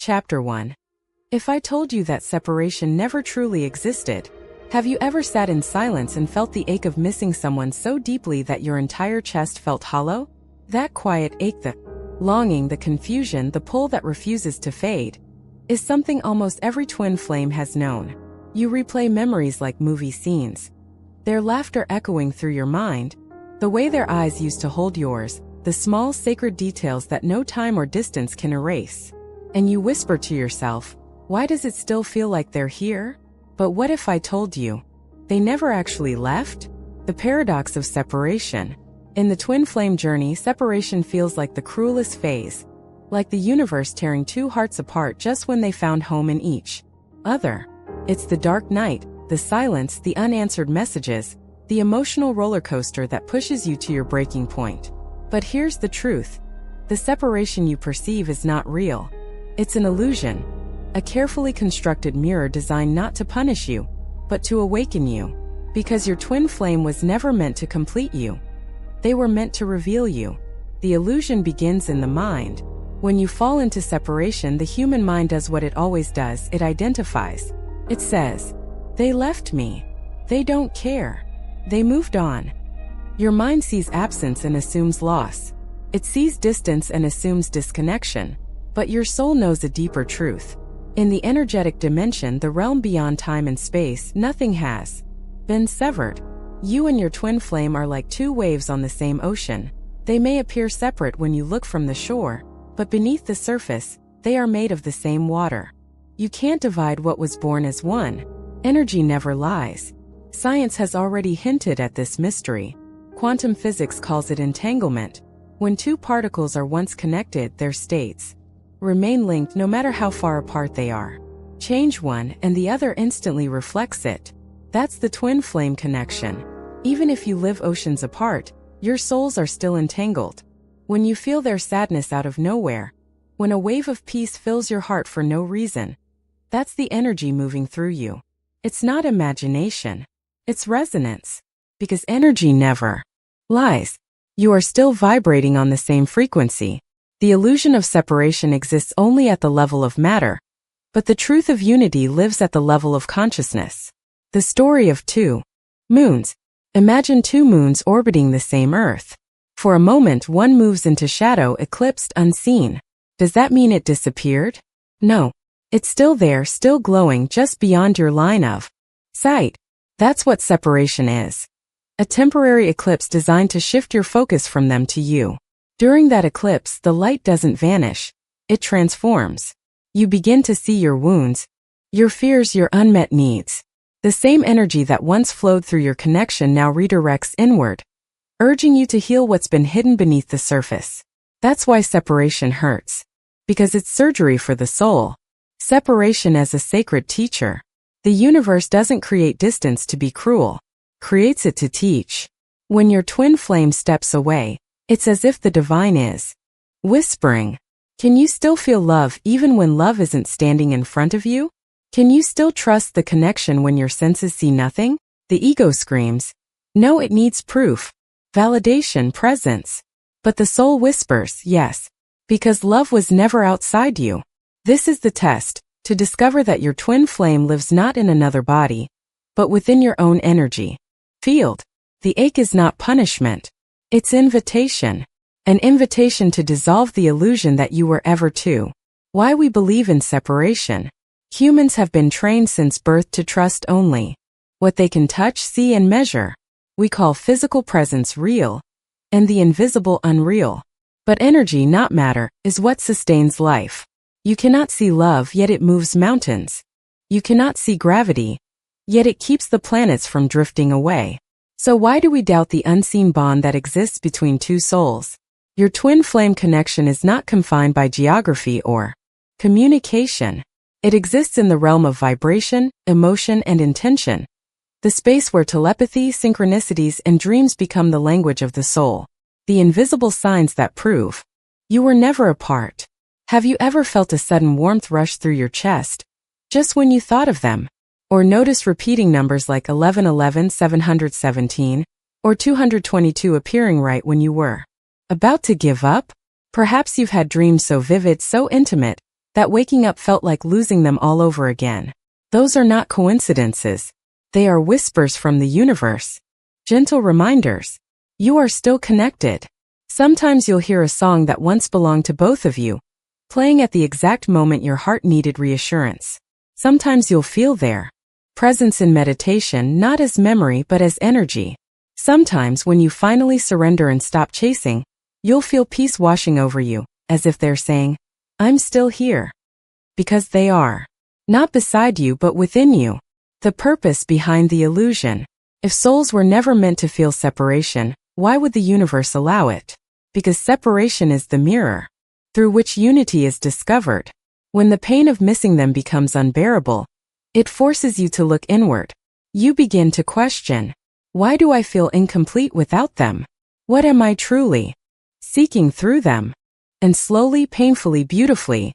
Chapter 1. If I told you that separation never truly existed, have you ever sat in silence and felt the ache of missing someone so deeply that your entire chest felt hollow? That quiet ache, the longing, the confusion, the pull that refuses to fade, is something almost every twin flame has known. You replay memories like movie scenes, their laughter echoing through your mind, the way their eyes used to hold yours, the small sacred details that no time or distance can erase. And you whisper to yourself, why does it still feel like they're here? But what if I told you they never actually left? The paradox of separation. In the twin flame journey, separation feels like the cruelest phase, like the universe tearing two hearts apart just when they found home in each other. It's the dark night, the silence, the unanswered messages, the emotional roller coaster that pushes you to your breaking point. But here's the truth. The separation you perceive is not real. It's an illusion, a carefully constructed mirror designed not to punish you, but to awaken you. Because your twin flame was never meant to complete you. They were meant to reveal you. The illusion begins in the mind. When you fall into separation, the human mind does what it always does. It identifies. It says, they left me. They don't care. They moved on. Your mind sees absence and assumes loss. It sees distance and assumes disconnection. But your soul knows a deeper truth. In the energetic dimension, the realm beyond time and space, nothing has been severed. You and your twin flame are like two waves on the same ocean. They may appear separate when you look from the shore, but beneath the surface, they are made of the same water. You can't divide what was born as one. Energy never lies. Science has already hinted at this mystery. Quantum physics calls it entanglement. When two particles are once connected, their states remain linked no matter how far apart they are. Change one, and the other instantly reflects it. That's the twin flame connection. Even if you live oceans apart, your souls are still entangled. When you feel their sadness out of nowhere, when a wave of peace fills your heart for no reason, that's the energy moving through you. It's not imagination. It's resonance. Because energy never lies. You are still vibrating on the same frequency. The illusion of separation exists only at the level of matter, but the truth of unity lives at the level of consciousness. The story of two moons. Imagine two moons orbiting the same Earth. For a moment, one moves into shadow, eclipsed, unseen. Does that mean it disappeared? No. It's still there, still glowing, just beyond your line of sight. That's what separation is. A temporary eclipse designed to shift your focus from them to you. During that eclipse, the light doesn't vanish. It transforms. You begin to see your wounds, your fears, your unmet needs. The same energy that once flowed through your connection now redirects inward, urging you to heal what's been hidden beneath the surface. That's why separation hurts. Because it's surgery for the soul. Separation as a sacred teacher. The universe doesn't create distance to be cruel. Creates it to teach. When your twin flame steps away, it's as if the divine is whispering. Can you still feel love even when love isn't standing in front of you? Can you still trust the connection when your senses see nothing? The ego screams. No, it needs proof, validation, presence. But the soul whispers, yes, because love was never outside you. This is the test, to discover that your twin flame lives not in another body, but within your own energy field. The ache is not punishment. It's invitation. An invitation to dissolve the illusion that you were ever two. Why we believe in separation. Humans have been trained since birth to trust only what they can touch, see, and measure. We call physical presence real, and the invisible unreal. But energy, not matter, is what sustains life. You cannot see love, yet it moves mountains. You cannot see gravity, yet it keeps the planets from drifting away. So why do we doubt the unseen bond that exists between two souls? Your twin flame connection is not confined by geography or communication. It exists in the realm of vibration, emotion, and intention. The space where telepathy, synchronicities, and dreams become the language of the soul. The invisible signs that prove you were never apart. Have you ever felt a sudden warmth rush through your chest, just when you thought of them? Or noticed repeating numbers like 1111, 717, or 222 appearing right when you were about to give up? Perhaps you've had dreams so vivid, so intimate, that waking up felt like losing them all over again. Those are not coincidences. They are whispers from the universe. Gentle reminders. You are still connected. Sometimes you'll hear a song that once belonged to both of you, playing at the exact moment your heart needed reassurance. Sometimes you'll feel their presence in meditation not as memory but as energy. Sometimes when you finally surrender and stop chasing, you'll feel peace washing over you, as if they're saying, I'm still here. Because they are. Not beside you but within you. The purpose behind the illusion. If souls were never meant to feel separation, why would the universe allow it? Because separation is the mirror through which unity is discovered. When the pain of missing them becomes unbearable, it forces you to look inward. You begin to question, why do I feel incomplete without them? What am I truly seeking through them? And slowly, painfully, beautifully,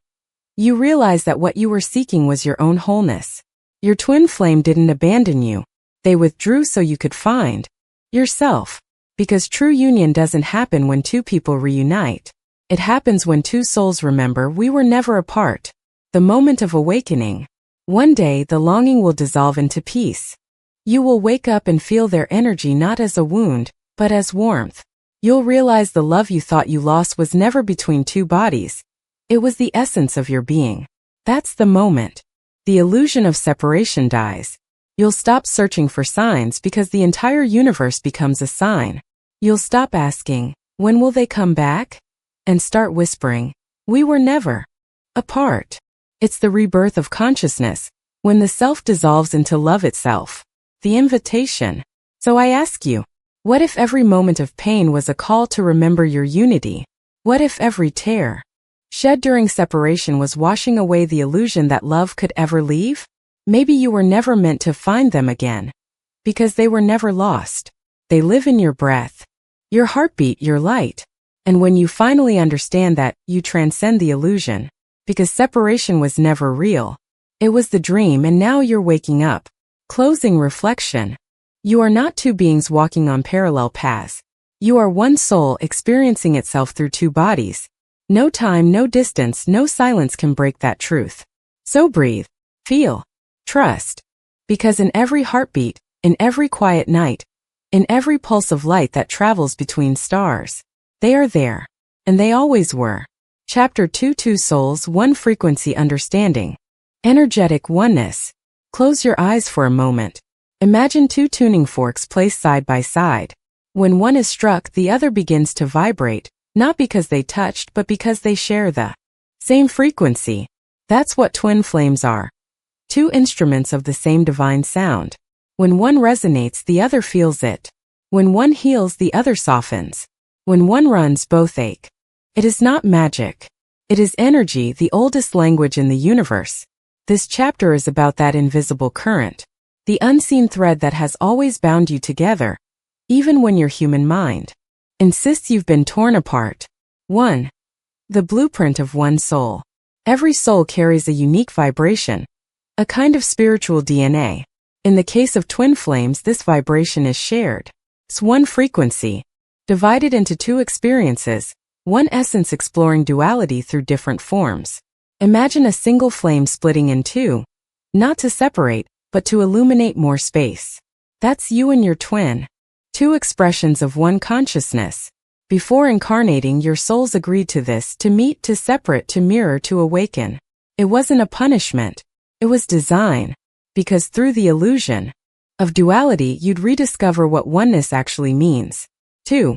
you realize that what you were seeking was your own wholeness. Your twin flame didn't abandon you. They withdrew so you could find yourself. Because true union doesn't happen when two people reunite. It happens when two souls remember we were never apart. The moment of awakening. One day the longing will dissolve into peace. You will wake up and feel their energy not as a wound, but as warmth. You'll realize the love you thought you lost was never between two bodies. It was the essence of your being. That's the moment the illusion of separation dies. You'll stop searching for signs because the entire universe becomes a sign. You'll stop asking, when will they come back? And start whispering, we were never apart. It's the rebirth of consciousness, when the self dissolves into love itself. The invitation. So I ask you, what if every moment of pain was a call to remember your unity? What if every tear shed during separation was washing away the illusion that love could ever leave? Maybe you were never meant to find them again. Because they were never lost. They live in your breath, your heartbeat, your light. And when you finally understand that, you transcend the illusion. Because separation was never real. It was the dream and now you're waking up. Closing reflection. You are not two beings walking on parallel paths. You are one soul experiencing itself through two bodies. No time, no distance, no silence can break that truth. So breathe, feel, trust. Because in every heartbeat, in every quiet night, in every pulse of light that travels between stars, they are there. And they always were. Chapter 2. Two souls, one frequency, understanding. Energetic oneness. Close your eyes for a moment. Imagine two tuning forks placed side by side. When one is struck, the other begins to vibrate, not because they touched but because they share the same frequency. That's what twin flames are. Two instruments of the same divine sound. When one resonates, the other feels it. When one heals, the other softens. When one runs, both ache. It is not magic. It is energy, the oldest language in the universe. This chapter is about that invisible current. The unseen thread that has always bound you together, even when your human mind insists you've been torn apart. 1. The blueprint of one soul. Every soul carries a unique vibration, a kind of spiritual DNA. In the case of twin flames, this vibration is shared. It's one frequency, divided into two experiences, one essence exploring duality through different forms. Imagine a single flame splitting in two, not to separate, but to illuminate more space. That's you and your twin. Two expressions of one consciousness. Before incarnating, your souls agreed to this, to meet, to separate, to mirror, to awaken. It wasn't a punishment. It was design. Because through the illusion of duality, you'd rediscover what oneness actually means. 2.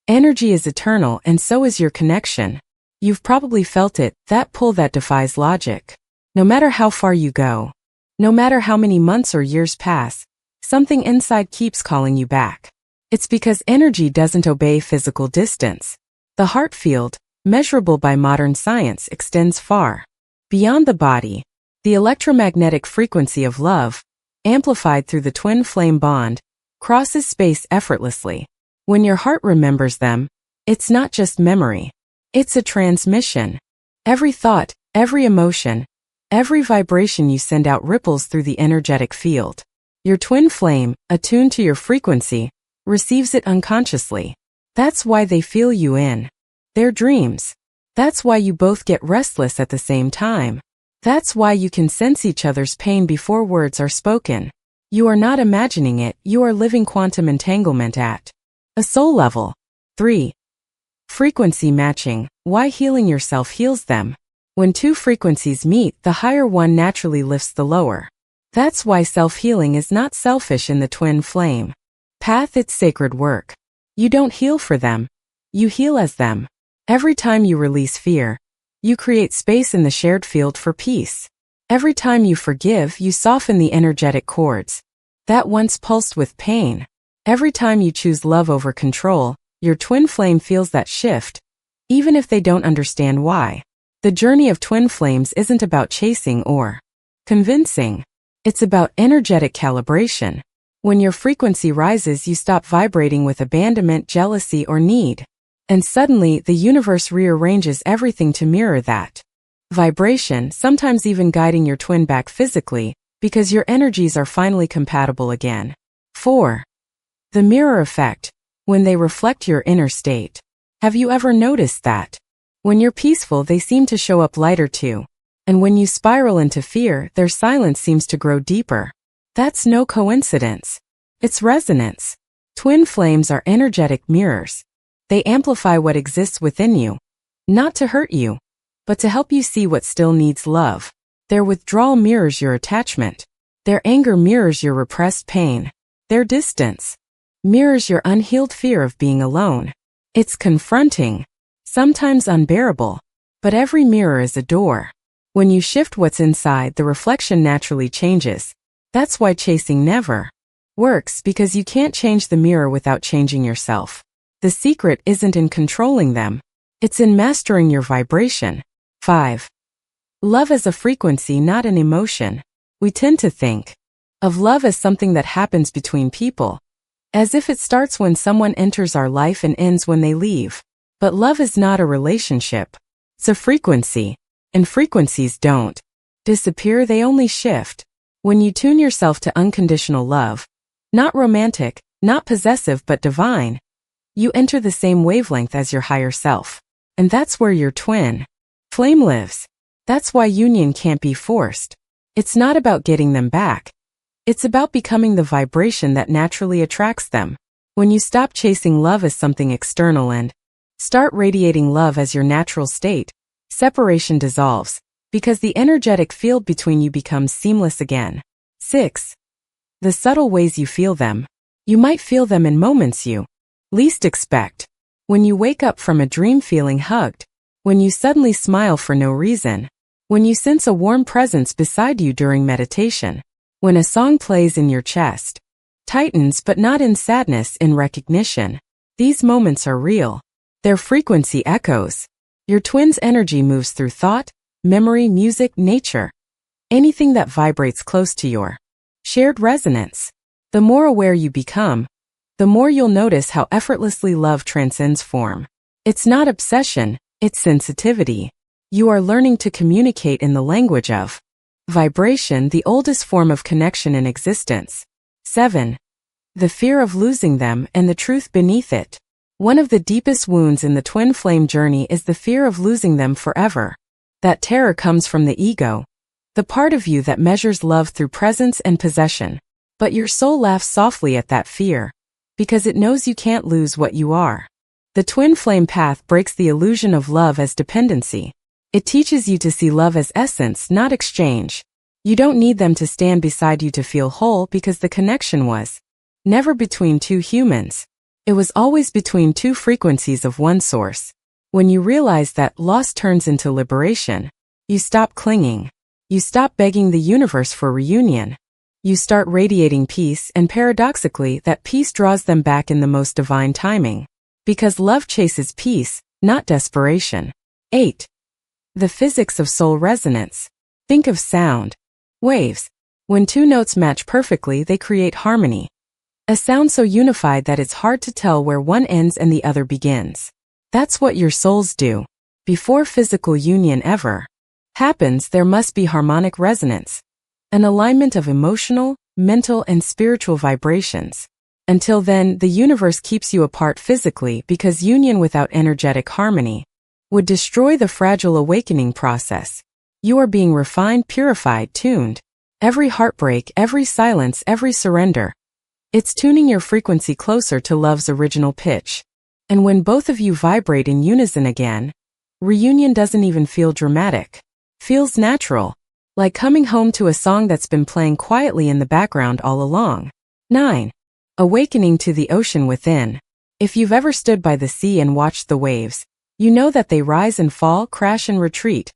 Energy is eternal, and so is your connection. You've probably felt it, that pull that defies logic. No matter how far you go, no matter how many months or years pass, something inside keeps calling you back. It's because energy doesn't obey physical distance. The heart field, measurable by modern science, extends far beyond the body. The electromagnetic frequency of love, amplified through the twin flame bond, crosses space effortlessly. When your heart remembers them, it's not just memory. It's a transmission. Every thought, every emotion, every vibration you send out ripples through the energetic field. Your twin flame, attuned to your frequency, receives it unconsciously. That's why they feel you in their dreams. That's why you both get restless at the same time. That's why you can sense each other's pain before words are spoken. You are not imagining it, you are living quantum entanglement at a soul level. 3. Frequency matching. Why healing yourself heals them. When two frequencies meet, the higher one naturally lifts the lower. That's why self-healing is not selfish in the twin flame path, it's sacred work. You don't heal for them. You heal as them. Every time you release fear, you create space in the shared field for peace. Every time you forgive, you soften the energetic cords that once pulsed with pain. Every time you choose love over control, your twin flame feels that shift, even if they don't understand why. The journey of twin flames isn't about chasing or convincing. It's about energetic calibration. When your frequency rises, you stop vibrating with abandonment, jealousy, or need. And suddenly, the universe rearranges everything to mirror that vibration, sometimes even guiding your twin back physically, because your energies are finally compatible again. 4. The mirror effect. When they reflect your inner state. Have you ever noticed that? When you're peaceful, they seem to show up lighter too. And when you spiral into fear, their silence seems to grow deeper. That's no coincidence. It's resonance. Twin flames are energetic mirrors. They amplify what exists within you, not to hurt you, but to help you see what still needs love. Their withdrawal mirrors your attachment. Their anger mirrors your repressed pain. Their distance mirrors your unhealed fear of being alone. It's confronting, sometimes unbearable, but every mirror is a door. When you shift what's inside, the reflection naturally changes. That's why chasing never works, because you can't change the mirror without changing yourself. The secret isn't in controlling them. It's in mastering your vibration. 5. Love as a frequency, not an emotion. We tend to think of love as something that happens between people, as if it starts when someone enters our life and ends when they leave. But love is not a relationship. It's a frequency. And frequencies don't disappear, they only shift. When you tune yourself to unconditional love, not romantic, not possessive, but divine, you enter the same wavelength as your higher self. And that's where your twin flame lives. That's why union can't be forced. It's not about getting them back. It's about becoming the vibration that naturally attracts them. When you stop chasing love as something external and start radiating love as your natural state, separation dissolves, because the energetic field between you becomes seamless again. 6. The subtle ways you feel them. You might feel them in moments you least expect. When you wake up from a dream feeling hugged. When you suddenly smile for no reason. When you sense a warm presence beside you during meditation. When a song plays in your chest. Tightens, but not in sadness, in recognition. These moments are real. Their frequency echoes. Your twin's energy moves through thought, memory, music, nature. Anything that vibrates close to your shared resonance. The more aware you become, the more you'll notice how effortlessly love transcends form. It's not obsession, it's sensitivity. You are learning to communicate in the language of vibration, the oldest form of connection in existence. 7. The fear of losing them and the truth beneath it. One of the deepest wounds in the twin flame journey is the fear of losing them forever. That terror comes from the ego, the part of you that measures love through presence and possession. But your soul laughs softly at that fear, because it knows you can't lose what you are. The twin flame path breaks the illusion of love as dependency. It teaches you to see love as essence, not exchange. You don't need them to stand beside you to feel whole, because the connection was never between two humans. It was always between two frequencies of one source. When you realize that, loss turns into liberation. You stop clinging. You stop begging the universe for reunion. You start radiating peace, and paradoxically, that peace draws them back in the most divine timing. Because love chases peace, not desperation. 8. The physics of soul resonance. Think of sound waves. When two notes match perfectly, they create harmony. A sound so unified that it's hard to tell where one ends and the other begins. That's what your souls do. Before physical union ever happens, there must be harmonic resonance, an alignment of emotional, mental, and spiritual vibrations. Until then, the universe keeps you apart physically, because union without energetic harmony would destroy the fragile awakening process. You are being refined, purified, tuned. Every heartbreak, every silence, every surrender. It's tuning your frequency closer to love's original pitch. And when both of you vibrate in unison again, reunion doesn't even feel dramatic. Feels natural. Like coming home to a song that's been playing quietly in the background all along. 9. Awakening to the ocean within. If you've ever stood by the sea and watched the waves, you know that they rise and fall, crash and retreat.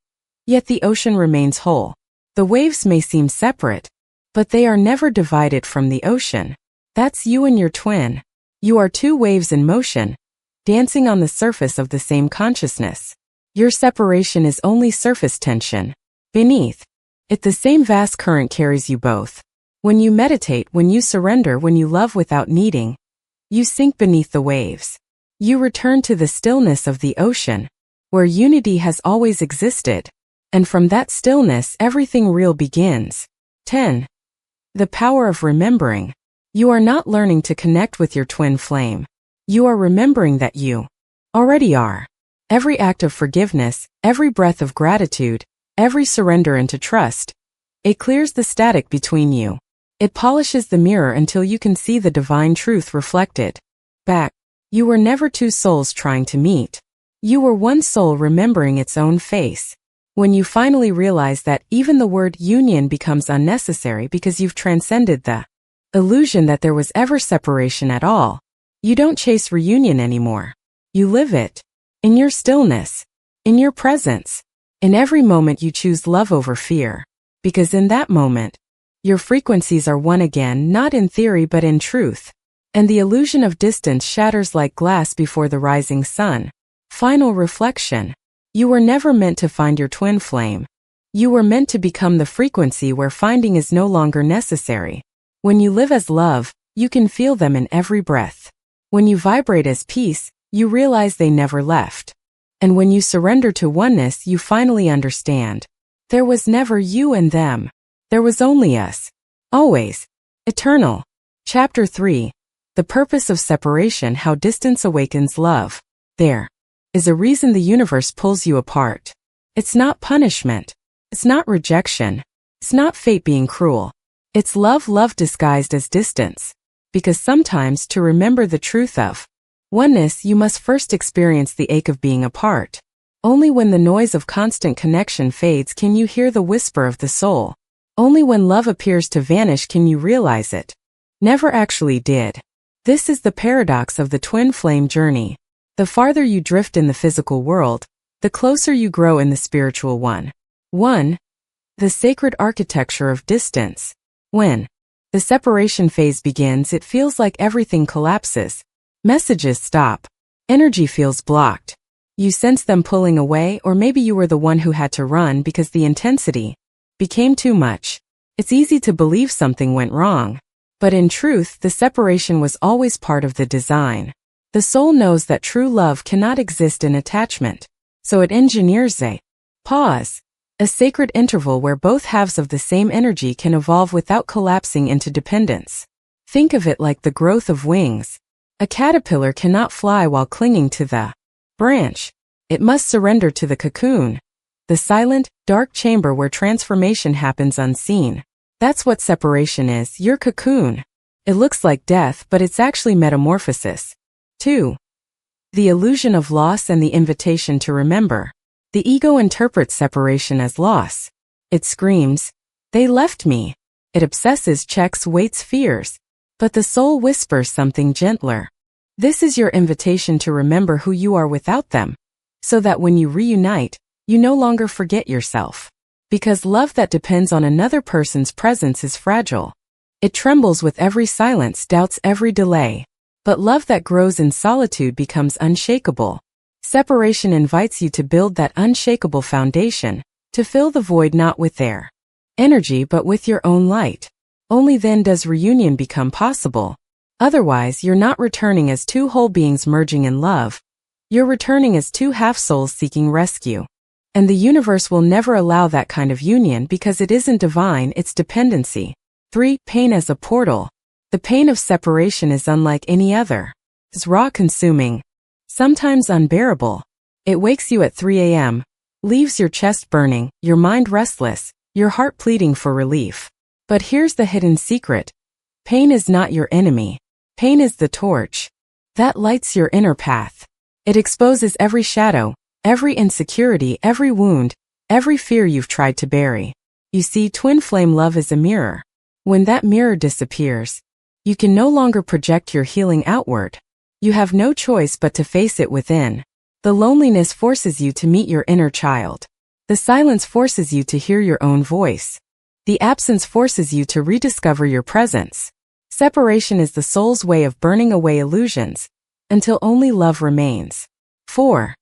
Yet the ocean remains whole. The waves may seem separate, but they are never divided from the ocean. That's you and your twin. You are two waves in motion, dancing on the surface of the same consciousness. Your separation is only surface tension. Beneath it, the same vast current carries you both. When you meditate, when you surrender, when you love without needing, you sink beneath the waves. You return to the stillness of the ocean, where unity has always existed. And from that stillness, everything real begins. 10. The power of remembering. You are not learning to connect with your twin flame. You are remembering that you already are. Every act of forgiveness, every breath of gratitude, every surrender into trust, it clears the static between you. It polishes the mirror until you can see the divine truth reflected back. You were never two souls trying to meet. You were one soul remembering its own face. When you finally realize that even the word union becomes unnecessary because you've transcended the illusion that there was ever separation at all, you don't chase reunion anymore. You live it. In your stillness. In your presence. In every moment you choose love over fear. Because in that moment, your frequencies are one again, not in theory but in truth. And the illusion of distance shatters like glass before the rising sun. Final reflection. You were never meant to find your twin flame. You were meant to become the frequency where finding is no longer necessary. When you live as love, you can feel them in every breath. When you vibrate as peace, you realize they never left. And when you surrender to oneness, you finally understand. There was never you and them. There was only us. Always. Eternal. Chapter 3. The Purpose of Separation: How Distance Awakens Love. There is a reason the universe pulls you apart. It's not punishment. It's not rejection. It's not fate being cruel. It's love disguised as distance. Because sometimes to remember the truth of oneness, you must first experience the ache of being apart. Only when the noise of constant connection fades can you hear the whisper of the soul. Only when love appears to vanish can you realize it never actually did. This is the paradox of the twin flame journey. The farther you drift in the physical world, the closer you grow in the spiritual one. 1. The sacred architecture of distance. When the separation phase begins, it feels like everything collapses. Messages stop. Energy feels blocked. You sense them pulling away, or maybe you were the one who had to run because the intensity became too much. It's easy to believe something went wrong. But in truth, the separation was always part of the design. The soul knows that true love cannot exist in attachment. So it engineers a pause, a sacred interval where both halves of the same energy can evolve without collapsing into dependence. Think of it like the growth of wings. A caterpillar cannot fly while clinging to the branch. It must surrender to the cocoon, the silent, dark chamber where transformation happens unseen. That's what separation is, your cocoon. It looks like death, but it's actually metamorphosis. 2. The illusion of loss and the invitation to remember. The ego interprets separation as loss. It screams, "They left me." It obsesses, checks, waits, fears. But the soul whispers something gentler. This is your invitation to remember who you are without them, so that when you reunite, you no longer forget yourself. Because love that depends on another person's presence is fragile. It trembles with every silence, doubts every delay. But love that grows in solitude becomes unshakable. Separation invites you to build that unshakable foundation, to fill the void not with their energy but with your own light. Only then does reunion become possible. Otherwise, you're not returning as two whole beings merging in love. You're returning as two half-souls seeking rescue. And the universe will never allow that kind of union because it isn't divine, it's dependency. 3. Pain as a portal. The pain of separation is unlike any other. It's raw, consuming, sometimes unbearable. It wakes you at 3 a.m., leaves your chest burning, your mind restless, your heart pleading for relief. But here's the hidden secret. Pain is not your enemy. Pain is the torch that lights your inner path. It exposes every shadow, every insecurity, every wound, every fear you've tried to bury. You see, twin flame love is a mirror. When that mirror disappears, you can no longer project your healing outward. You have no choice but to face it within. The loneliness forces you to meet your inner child. The silence forces you to hear your own voice. The absence forces you to rediscover your presence. Separation is the soul's way of burning away illusions, until only love remains. 4.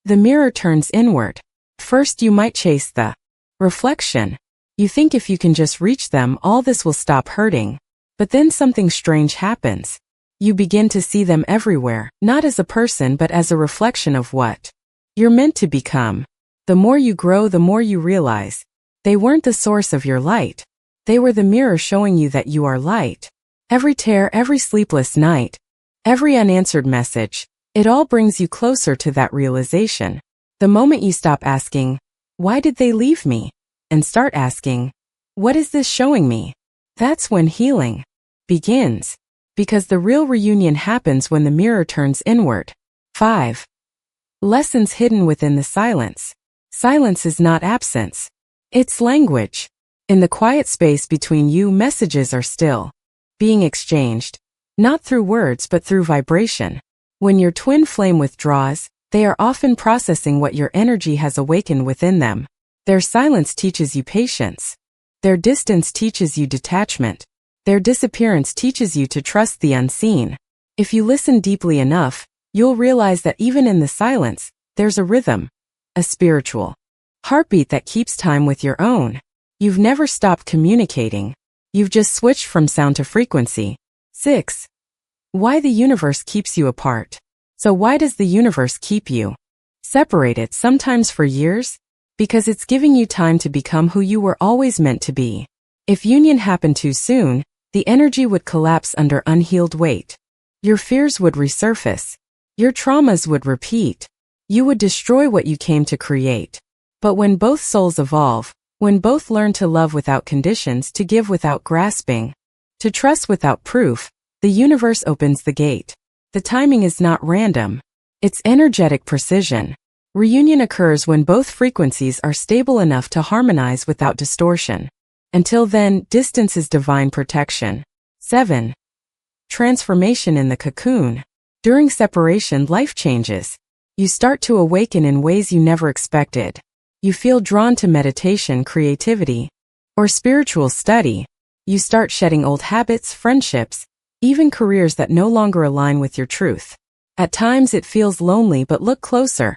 The mirror turns inward. First, you might chase the reflection. You think if you can just reach them, all this will stop hurting. But then something strange happens. You begin to see them everywhere, not as a person but as a reflection of what you're meant to become. The more you grow, the more you realize they weren't the source of your light. They were the mirror showing you that you are light. Every tear, every sleepless night, every unanswered message, it all brings you closer to that realization. The moment you stop asking, why did they leave me? And start asking, what is this showing me? That's when healing begins. Because the real reunion happens when the mirror turns inward. 5. Lessons hidden within the silence. Silence is not absence. It's language. In the quiet space between you, messages are still being exchanged, not through words but through vibration. When your twin flame withdraws, they are often processing what your energy has awakened within them. Their silence teaches you patience. Their distance teaches you detachment. Their disappearance teaches you to trust the unseen. If you listen deeply enough, you'll realize that even in the silence, there's a rhythm, a spiritual heartbeat that keeps time with your own. You've never stopped communicating. You've just switched from sound to frequency. 6. Why the universe keeps you apart. So why does the universe keep you separated, sometimes for years? Because it's giving you time to become who you were always meant to be. If union happened too soon, the energy would collapse under unhealed weight. Your fears would resurface. Your traumas would repeat. You would destroy what you came to create. But when both souls evolve, when both learn to love without conditions, to give without grasping, to trust without proof, the universe opens the gate. The timing is not random. It's energetic precision. Reunion occurs when both frequencies are stable enough to harmonize without distortion. Until then, distance is divine protection. 7. Transformation in the cocoon. During separation, life changes. You start to awaken in ways you never expected. You feel drawn to meditation, creativity, or spiritual study. You start shedding old habits, friendships, even careers that no longer align with your truth. At times it feels lonely, but look closer.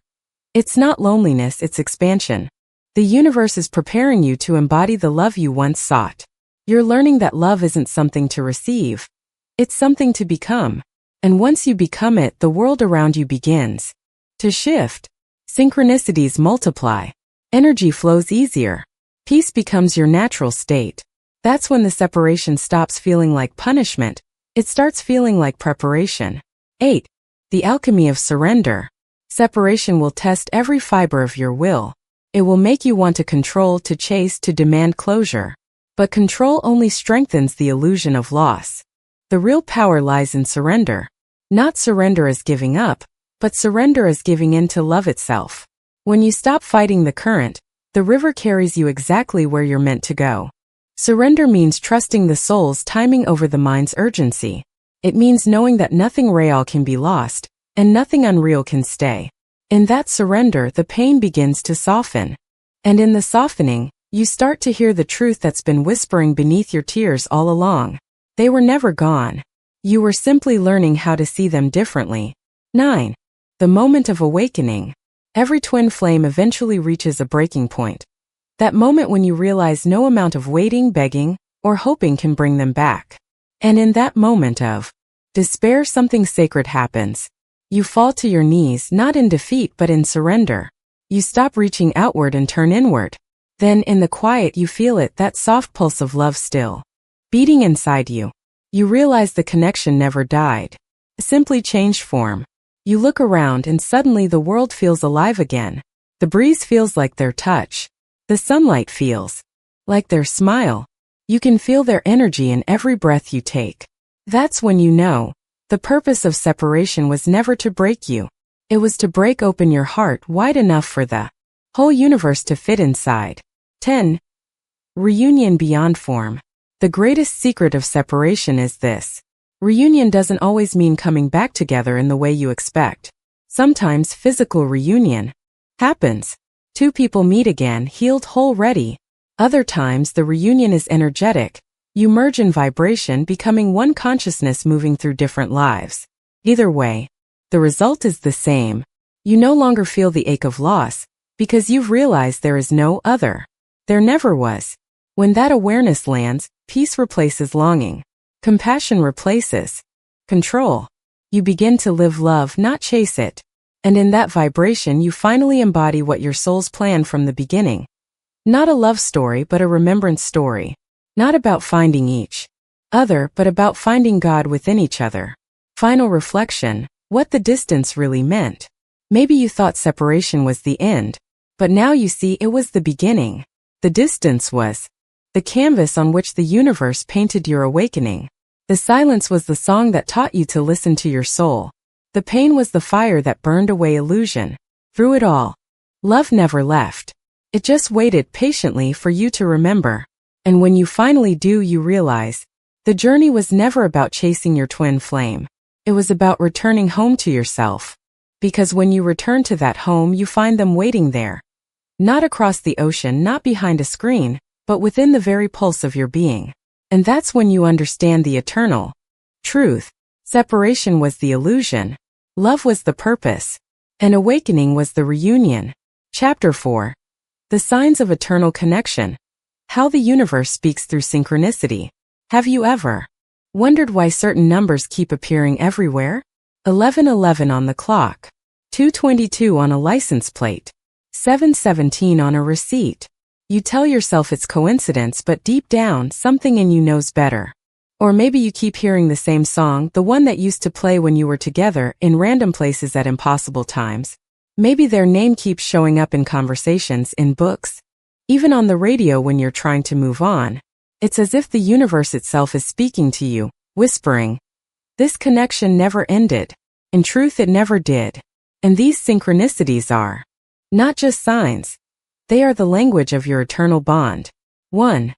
It's not loneliness, it's expansion. The universe is preparing you to embody the love you once sought. You're learning that love isn't something to receive. It's something to become. And once you become it, the world around you begins to shift. Synchronicities multiply. Energy flows easier. Peace becomes your natural state. That's when the separation stops feeling like punishment. It starts feeling like preparation. 8. The alchemy of surrender. Separation will test every fiber of your will. It will make you want to control, to chase, to demand closure. But control only strengthens the illusion of loss. The real power lies in surrender. Not surrender as giving up, but surrender as giving in to love itself. When you stop fighting the current, the river carries you exactly where you're meant to go. Surrender means trusting the soul's timing over the mind's urgency. It means knowing that nothing real can be lost, and nothing unreal can stay. In that surrender, the pain begins to soften. And in the softening, you start to hear the truth that's been whispering beneath your tears all along. They were never gone. You were simply learning how to see them differently. 9. The moment of awakening. Every twin flame eventually reaches a breaking point. That moment when you realize no amount of waiting, begging, or hoping can bring them back. And in that moment of despair, something sacred happens. You fall to your knees, not in defeat but in surrender. You stop reaching outward and turn inward. Then in the quiet you feel it, that soft pulse of love still beating inside you. You realize the connection never died. It simply changed form. You look around and suddenly the world feels alive again. The breeze feels like their touch. The sunlight feels like their smile. You can feel their energy in every breath you take. That's when you know the purpose of separation was never to break you. It was to break open your heart wide enough for the whole universe to fit inside. 10. Reunion beyond form. The greatest secret of separation is this. Reunion doesn't always mean coming back together in the way you expect. Sometimes physical reunion happens. Two people meet again, healed, whole, ready. Other times the reunion is energetic. You merge in vibration, becoming one consciousness moving through different lives. Either way, the result is the same. You no longer feel the ache of loss, because you've realized there is no other. There never was. When that awareness lands, peace replaces longing. Compassion replaces control. You begin to live love, not chase it. And in that vibration you finally embody what your soul's planned from the beginning. Not a love story, but a remembrance story. Not about finding each other, but about finding God within each other. Final reflection, what the distance really meant. Maybe you thought separation was the end, but now you see it was the beginning. The distance was the canvas on which the universe painted your awakening. The silence was the song that taught you to listen to your soul. The pain was the fire that burned away illusion. Through it all, love never left. It just waited patiently for you to remember. And when you finally do, you realize the journey was never about chasing your twin flame. It was about returning home to yourself. Because when you return to that home, you find them waiting there. Not across the ocean, not behind a screen, but within the very pulse of your being. And that's when you understand the eternal truth. Separation was the illusion. Love was the purpose. And awakening was the reunion. Chapter 4. The signs of eternal connection. How the universe speaks through synchronicity. Have you ever wondered why certain numbers keep appearing everywhere? 11:11 on the clock. 2:22 on a license plate. 7:17 on a receipt. You tell yourself it's coincidence, but deep down, something in you knows better. Or maybe you keep hearing the same song, the one that used to play when you were together, in random places at impossible times. Maybe their name keeps showing up in conversations, in books, even on the radio when you're trying to move on. It's as if the universe itself is speaking to you, whispering. This connection never ended. In truth, it never did. And these synchronicities are not just signs. They are the language of your eternal bond. 1.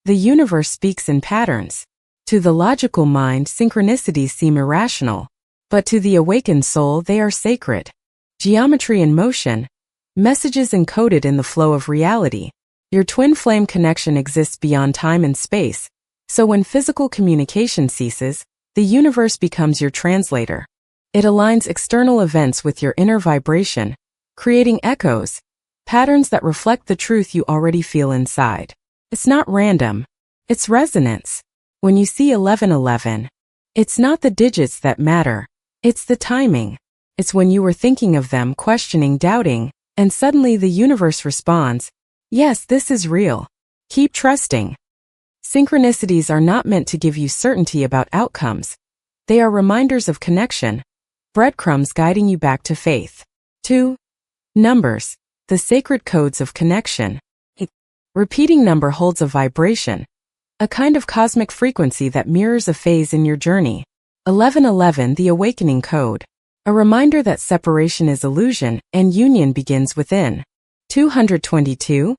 The universe speaks in patterns. To the logical mind, synchronicities seem irrational. But to the awakened soul, they are sacred. Geometry in motion. Messages encoded in the flow of reality. Your twin flame connection exists beyond time and space. So when physical communication ceases, the universe becomes your translator. It aligns external events with your inner vibration, creating echoes, patterns that reflect the truth you already feel inside. It's not random. It's resonance. When you see 11:11, it's not the digits that matter. It's the timing. It's when you were thinking of them, questioning, doubting, and suddenly the universe responds, yes, this is real. Keep trusting. Synchronicities are not meant to give you certainty about outcomes. They are reminders of connection, breadcrumbs guiding you back to faith. 2. Numbers. The sacred codes of connection. Repeating number holds a vibration, a kind of cosmic frequency that mirrors a phase in your journey. 11:11, the awakening code. A reminder that separation is illusion and union begins within. 222,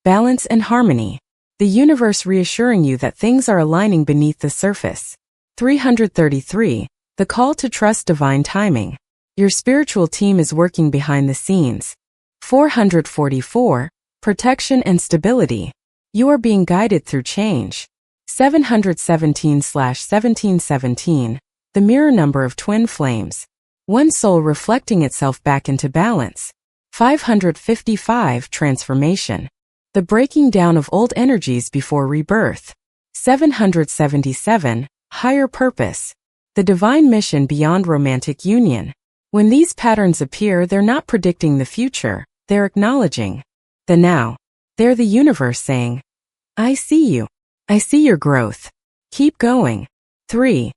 balance and harmony. The universe reassuring you that things are aligning beneath the surface. 333, the call to trust divine timing. Your spiritual team is working behind the scenes. 444, protection and stability. You are being guided through change. 717/1717, the mirror number of twin flames. One soul reflecting itself back into balance. 555, transformation. The breaking down of old energies before rebirth. 777, higher purpose. The divine mission beyond romantic union. When these patterns appear, they're not predicting the future, they're acknowledging the now. They're the universe saying, I see you. I see your growth. Keep going. 3.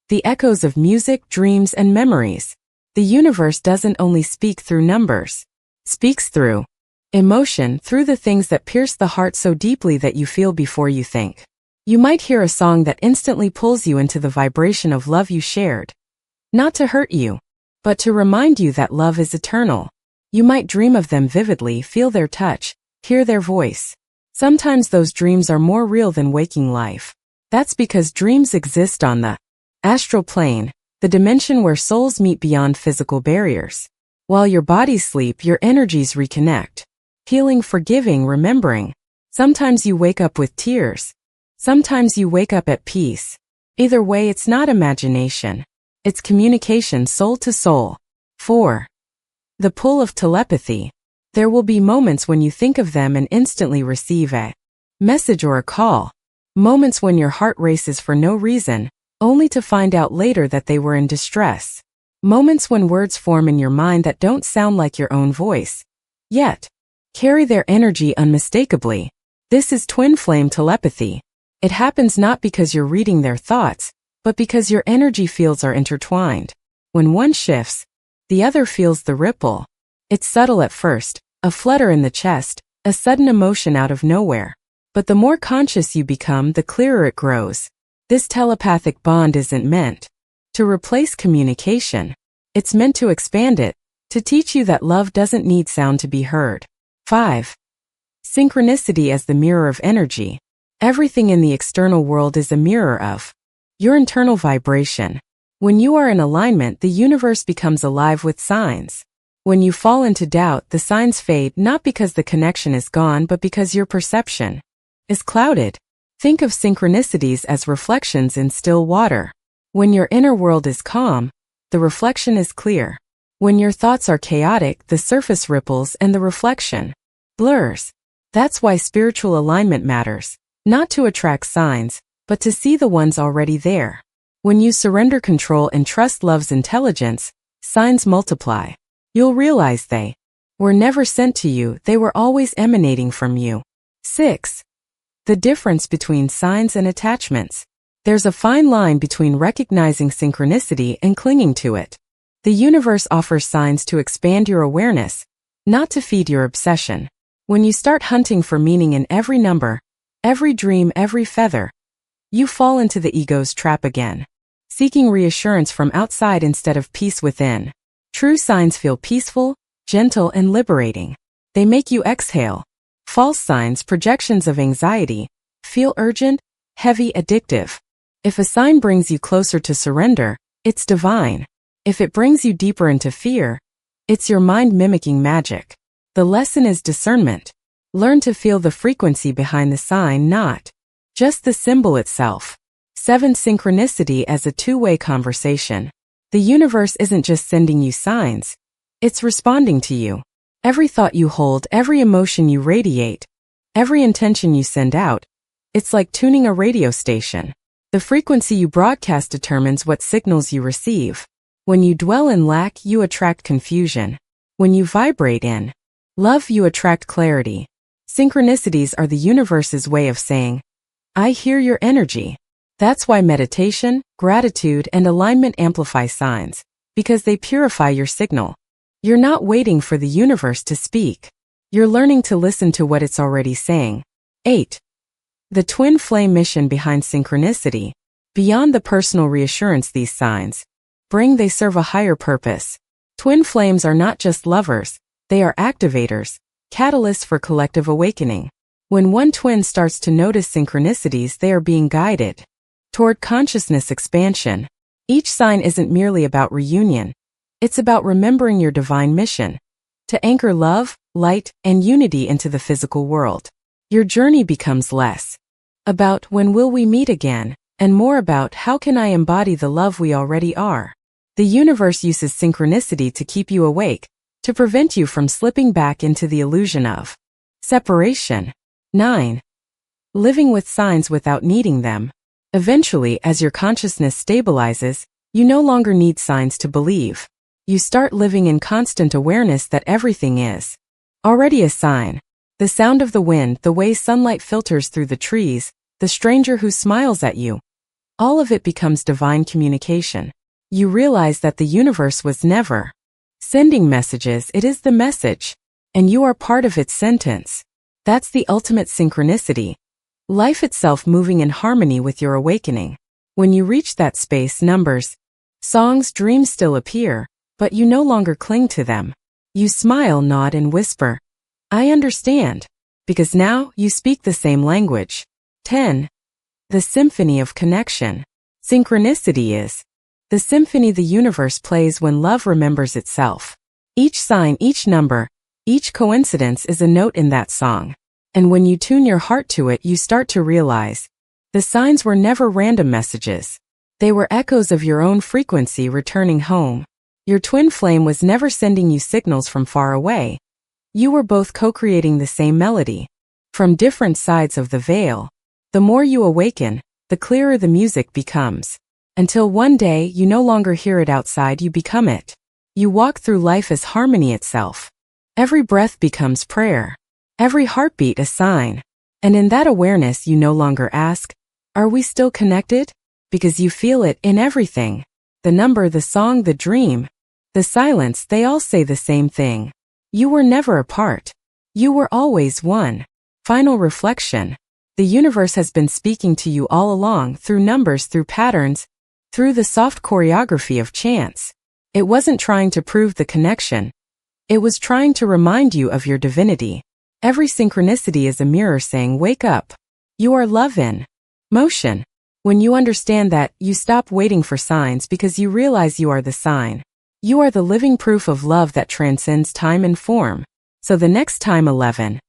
The echoes of music, dreams, and memories. The universe doesn't only speak through numbers. Speaks through emotion, through the things that pierce the heart so deeply that you feel before you think. You might hear a song that instantly pulls you into the vibration of love you shared. Not to hurt you, but to remind you that love is eternal. You might dream of them vividly, feel their touch, hear their voice. Sometimes those dreams are more real than waking life. That's because dreams exist on the astral plane, the dimension where souls meet beyond physical barriers. While your bodies sleep, your energies reconnect. Healing, forgiving, remembering. Sometimes you wake up with tears. Sometimes you wake up at peace. Either way, it's not imagination. It's communication soul to soul. 4. The pull of telepathy. There will be moments when you think of them and instantly receive a message or a call. Moments when your heart races for no reason, only to find out later that they were in distress. Moments when words form in your mind that don't sound like your own voice, yet carry their energy unmistakably. This is twin flame telepathy. It happens not because you're reading their thoughts, but because your energy fields are intertwined. When one shifts, the other feels the ripple. It's subtle at first, a flutter in the chest, a sudden emotion out of nowhere. But the more conscious you become, the clearer it grows. This telepathic bond isn't meant to replace communication. It's meant to expand it, to teach you that love doesn't need sound to be heard. 5. Synchronicity as the mirror of energy. Everything in the external world is a mirror of your internal vibration. When you are in alignment, the universe becomes alive with signs. When you fall into doubt, the signs fade not because the connection is gone but because your perception is clouded. Think of synchronicities as reflections in still water. When your inner world is calm, the reflection is clear. When your thoughts are chaotic, the surface ripples and the reflection blurs. That's why spiritual alignment matters. Not to attract signs, but to see the ones already there. When you surrender control and trust love's intelligence, signs multiply. You'll realize they were never sent to you, they were always emanating from you. 6. The difference between signs and attachments. There's a fine line between recognizing synchronicity and clinging to it. The universe offers signs to expand your awareness, not to feed your obsession. When you start hunting for meaning in every number, every dream, every feather, you fall into the ego's trap again, seeking reassurance from outside instead of peace within. True signs feel peaceful, gentle, and liberating. They make you exhale. False signs, projections of anxiety, feel urgent, heavy, addictive. If a sign brings you closer to surrender, it's divine. If it brings you deeper into fear, it's your mind mimicking magic. The lesson is discernment. Learn to feel the frequency behind the sign, not just the symbol itself. 7. Synchronicity as a two-way conversation. The universe isn't just sending you signs, it's responding to you. Every thought you hold, every emotion you radiate, every intention you send out, it's like tuning a radio station. The frequency you broadcast determines what signals you receive. When you dwell in lack, you attract confusion. When you vibrate in love, you attract clarity. Synchronicities are the universe's way of saying, I hear your energy. That's why meditation, gratitude, and alignment amplify signs, because they purify your signal. You're not waiting for the universe to speak. You're learning to listen to what it's already saying. 8. The twin flame mission behind synchronicity. Beyond the personal reassurance these signs bring, they serve a higher purpose. Twin flames are not just lovers, they are activators, catalysts for collective awakening. When one twin starts to notice synchronicities, they are being guided toward consciousness expansion. Each sign isn't merely about reunion. It's about remembering your divine mission, to anchor love, light, and unity into the physical world. Your journey becomes less about when will we meet again, and more about how can I embody the love we already are. The universe uses synchronicity to keep you awake, to prevent you from slipping back into the illusion of separation. 9. Living with signs without needing them. Eventually, as your consciousness stabilizes, you no longer need signs to believe. You start living in constant awareness that everything is already a sign. The sound of the wind, the way sunlight filters through the trees, the stranger who smiles at you. All of it becomes divine communication. You realize that the universe was never sending messages, it is the message. And you are part of its sentence. That's the ultimate synchronicity. Life itself moving in harmony with your awakening. When you reach that space, numbers, songs, dreams still appear, but you no longer cling to them. You smile, nod, and whisper, I understand. Because now you speak the same language. 10. The symphony of connection. Synchronicity is the symphony the universe plays when love remembers itself. Each sign, each number, each coincidence is a note in that song. And when you tune your heart to it, you start to realize the signs were never random messages. They were echoes of your own frequency returning home. Your twin flame was never sending you signals from far away. You were both co-creating the same melody. From different sides of the veil. The more you awaken, the clearer the music becomes. Until one day you no longer hear it outside, you become it. You walk through life as harmony itself. Every breath becomes prayer. Every heartbeat a sign. And in that awareness you no longer ask, are we still connected? Because you feel it in everything. The number, the song, the dream, the silence, they all say the same thing. You were never apart. You were always one. Final reflection. The universe has been speaking to you all along, through numbers, through patterns, through the soft choreography of chance. It wasn't trying to prove the connection. It was trying to remind you of your divinity. Every synchronicity is a mirror saying, wake up. You are love in motion. When you understand that, you stop waiting for signs because you realize you are the sign. You are the living proof of love that transcends time and form. So the next time 11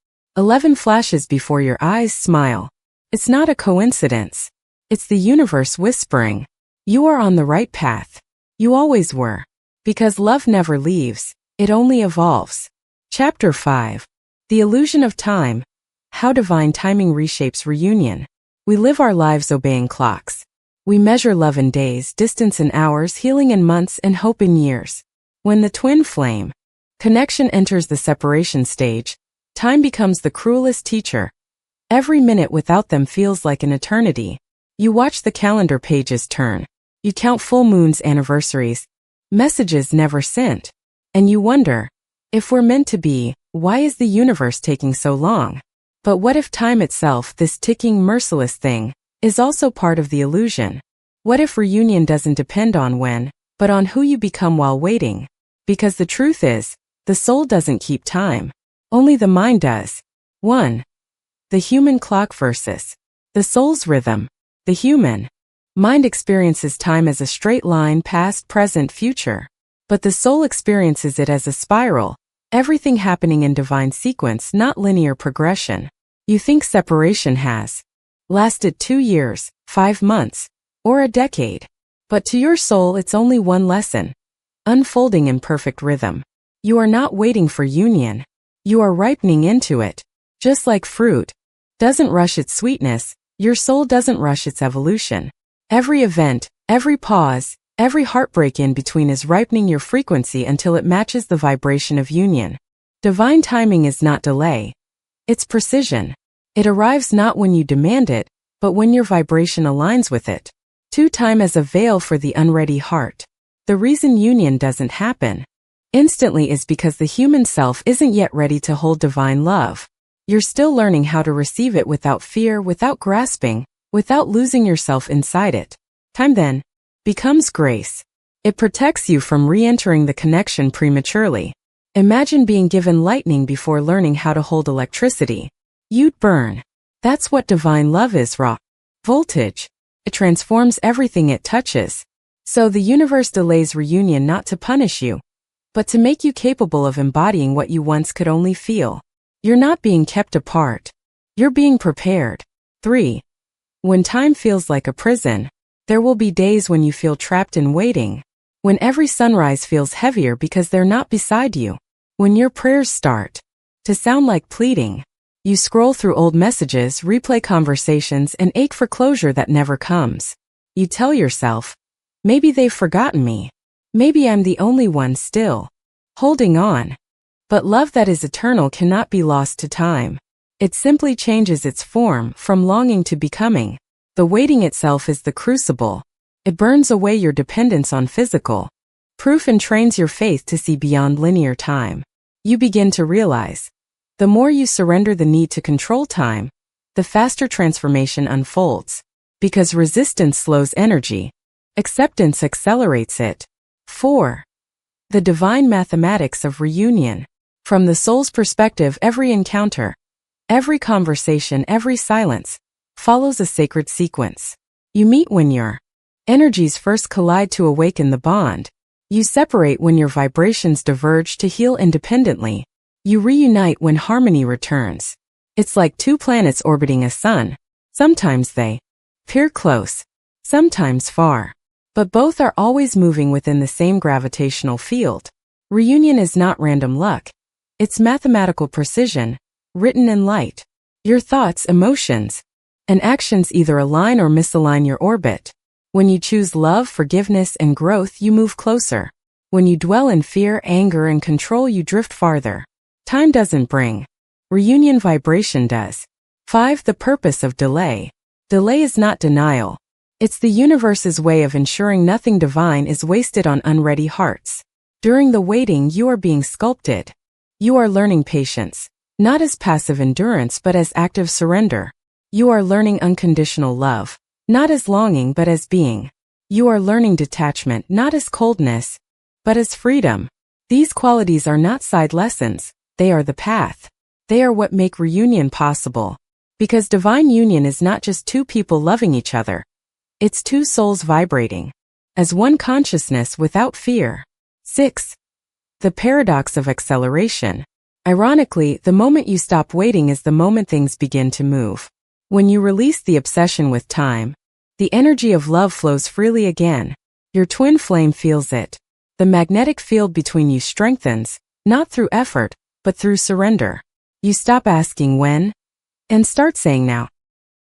flashes before your eyes, smile. It's not a coincidence. It's the universe whispering. You are on the right path. You always were. Because love never leaves. It only evolves. Chapter 5. The Illusion of Time. How Divine Timing Reshapes Reunion. We live our lives obeying clocks. We measure love in days, distance in hours, healing in months, and hope in years. When the twin flame connection enters the separation stage, time becomes the cruelest teacher. Every minute without them feels like an eternity. You watch the calendar pages turn. You count full moons, anniversaries, messages never sent. And you wonder, if we're meant to be, why is the universe taking so long? But what if time itself, this ticking, merciless thing, is also part of the illusion? What if reunion doesn't depend on when, but on who you become while waiting? Because the truth is, the soul doesn't keep time. Only the mind does. 1. The human clock versus the soul's rhythm. The human mind experiences time as a straight line, past, present, future. But the soul experiences it as a spiral, everything happening in divine sequence, not linear progression. You think separation has lasted 2 years, 5 months, or a decade. But to your soul it's only one lesson, unfolding in perfect rhythm. You are not waiting for union. You are ripening into it. Just like fruit doesn't rush its sweetness, your soul doesn't rush its evolution. Every event, every pause, every heartbreak in between is ripening your frequency until it matches the vibration of union. Divine timing is not delay. It's precision. It arrives not when you demand it, but when your vibration aligns with it. 2. Time as a veil for the unready heart. The reason union doesn't happen instantly is because the human self isn't yet ready to hold divine love. You're still learning how to receive it without fear, without grasping, without losing yourself inside it. Time then becomes grace. It protects you from re-entering the connection prematurely. Imagine being given lightning before learning how to hold electricity. You'd burn. That's what divine love is, raw voltage. It transforms everything it touches. So the universe delays reunion not to punish you, but to make you capable of embodying what you once could only feel. You're not being kept apart. You're being prepared. 3. When time feels like a prison, there will be days when you feel trapped in waiting. When every sunrise feels heavier because they're not beside you. When your prayers start to sound like pleading. You scroll through old messages, replay conversations, and ache for closure that never comes. You tell yourself, maybe they've forgotten me. Maybe I'm the only one still holding on. But love that is eternal cannot be lost to time. It simply changes its form from longing to becoming. The waiting itself is the crucible. It burns away your dependence on physical proof and trains your faith to see beyond linear time. You begin to realize, the more you surrender the need to control time, the faster transformation unfolds. Because resistance slows energy, acceptance accelerates it. 4. The divine mathematics of reunion. From the soul's perspective, every encounter, every conversation, every silence, follows a sacred sequence. You meet when your energies first collide to awaken the bond. You separate when your vibrations diverge to heal independently. You reunite when harmony returns. It's like two planets orbiting a sun. Sometimes they appear close, sometimes far, but both are always moving within the same gravitational field. Reunion is not random luck. It's mathematical precision, written in light. Your thoughts, emotions, and actions either align or misalign your orbit. When you choose love, forgiveness, and growth, you move closer. When you dwell in fear, anger, and control, you drift farther. Time doesn't bring reunion, vibration does. 5. The purpose of delay. Delay is not denial. It's the universe's way of ensuring nothing divine is wasted on unready hearts. During the waiting, you are being sculpted. You are learning patience, not as passive endurance but as active surrender. You are learning unconditional love, not as longing but as being. You are learning detachment not as coldness, but as freedom. These qualities are not side lessons, they are the path. They are what make reunion possible. Because divine union is not just two people loving each other. It's two souls vibrating as one consciousness without fear. 6. The paradox of acceleration. Ironically, the moment you stop waiting is the moment things begin to move. When you release the obsession with time, the energy of love flows freely again. Your twin flame feels it. The magnetic field between you strengthens, not through effort, but through surrender. You stop asking when, and start saying now.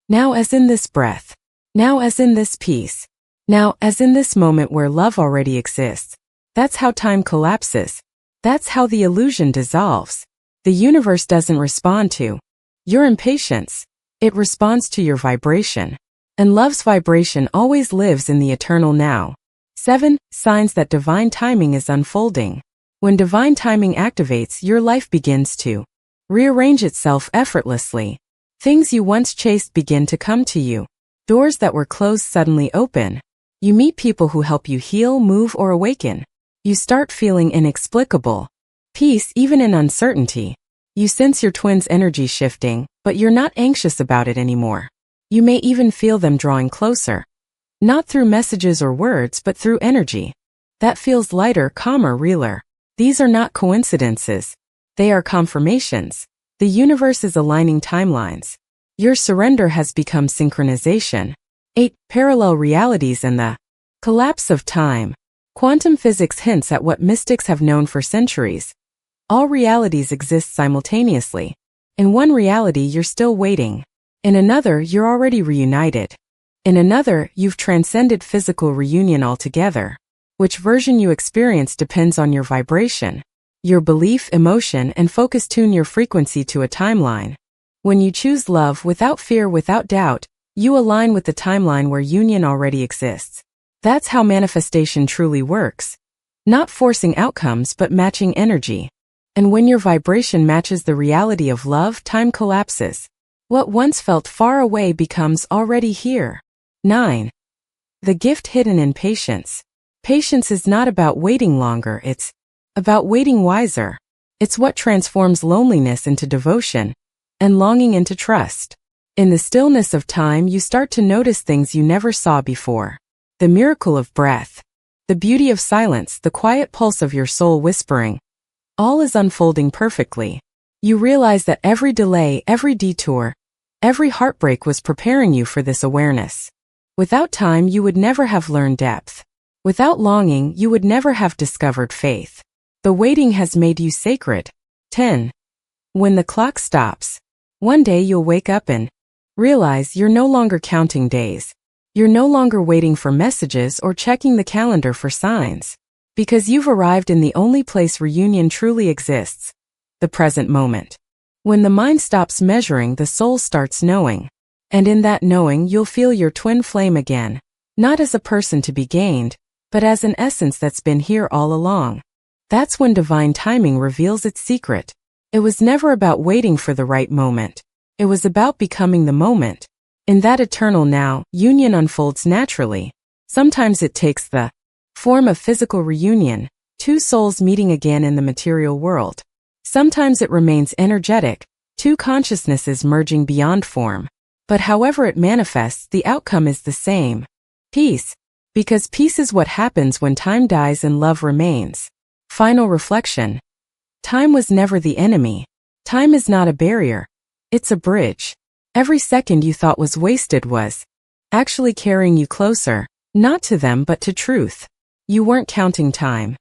Now as in this breath. Now as in this peace. Now as in this moment where love already exists. That's how time collapses. That's how the illusion dissolves. The universe doesn't respond to your impatience. It responds to your vibration. And love's vibration always lives in the eternal now. 7. Signs that divine timing is unfolding. When divine timing activates, your life begins to rearrange itself effortlessly. Things you once chased begin to come to you. Doors that were closed suddenly open. You meet people who help you heal, move, or awaken. You start feeling inexplicable peace even in uncertainty. You sense your twin's energy shifting, but you're not anxious about it anymore. You may even feel them drawing closer. Not through messages or words, but through energy. That feels lighter, calmer, realer. These are not coincidences. They are confirmations. The universe is aligning timelines. Your surrender has become synchronization. 8. Parallel realities and the collapse of time. Quantum physics hints at what mystics have known for centuries. All realities exist simultaneously. In one reality, you're still waiting. In another, you're already reunited. In another, you've transcended physical reunion altogether. Which version you experience depends on your vibration. Your belief, emotion, and focus tune your frequency to a timeline. When you choose love without fear, without doubt, you align with the timeline where union already exists. That's how manifestation truly works. Not forcing outcomes but matching energy. And when your vibration matches the reality of love, time collapses. What once felt far away becomes already here. 9. The gift hidden in patience. Patience is not about waiting longer, it's about waiting wiser. It's what transforms loneliness into devotion and longing into trust. In the stillness of time, you start to notice things you never saw before. The miracle of breath, the beauty of silence, the quiet pulse of your soul whispering. All is unfolding perfectly. You realize that every delay, every detour, every heartbreak was preparing you for this awareness. Without time, you would never have learned depth. Without longing, you would never have discovered faith. The waiting has made you sacred. 10. When the clock stops. One day you'll wake up and realize you're no longer counting days. You're no longer waiting for messages or checking the calendar for signs. Because you've arrived in the only place reunion truly exists. The present moment. When the mind stops measuring, the soul starts knowing. And in that knowing, you'll feel your twin flame again. not as a person to be gained, but as an essence that's been here all along. That's when divine timing reveals its secret. It was never about waiting for the right moment. It was about becoming the moment. In that eternal now, union unfolds naturally. Sometimes it takes the form of physical reunion, two souls meeting again in the material world. Sometimes it remains energetic, two consciousnesses merging beyond form. But however it manifests, the outcome is the same. Peace. Because peace is what happens when time dies and love remains. Final reflection. Time was never the enemy. Time is not a barrier. It's a bridge. Every second you thought was wasted was actually carrying you closer, not to them but to truth. You weren't counting time.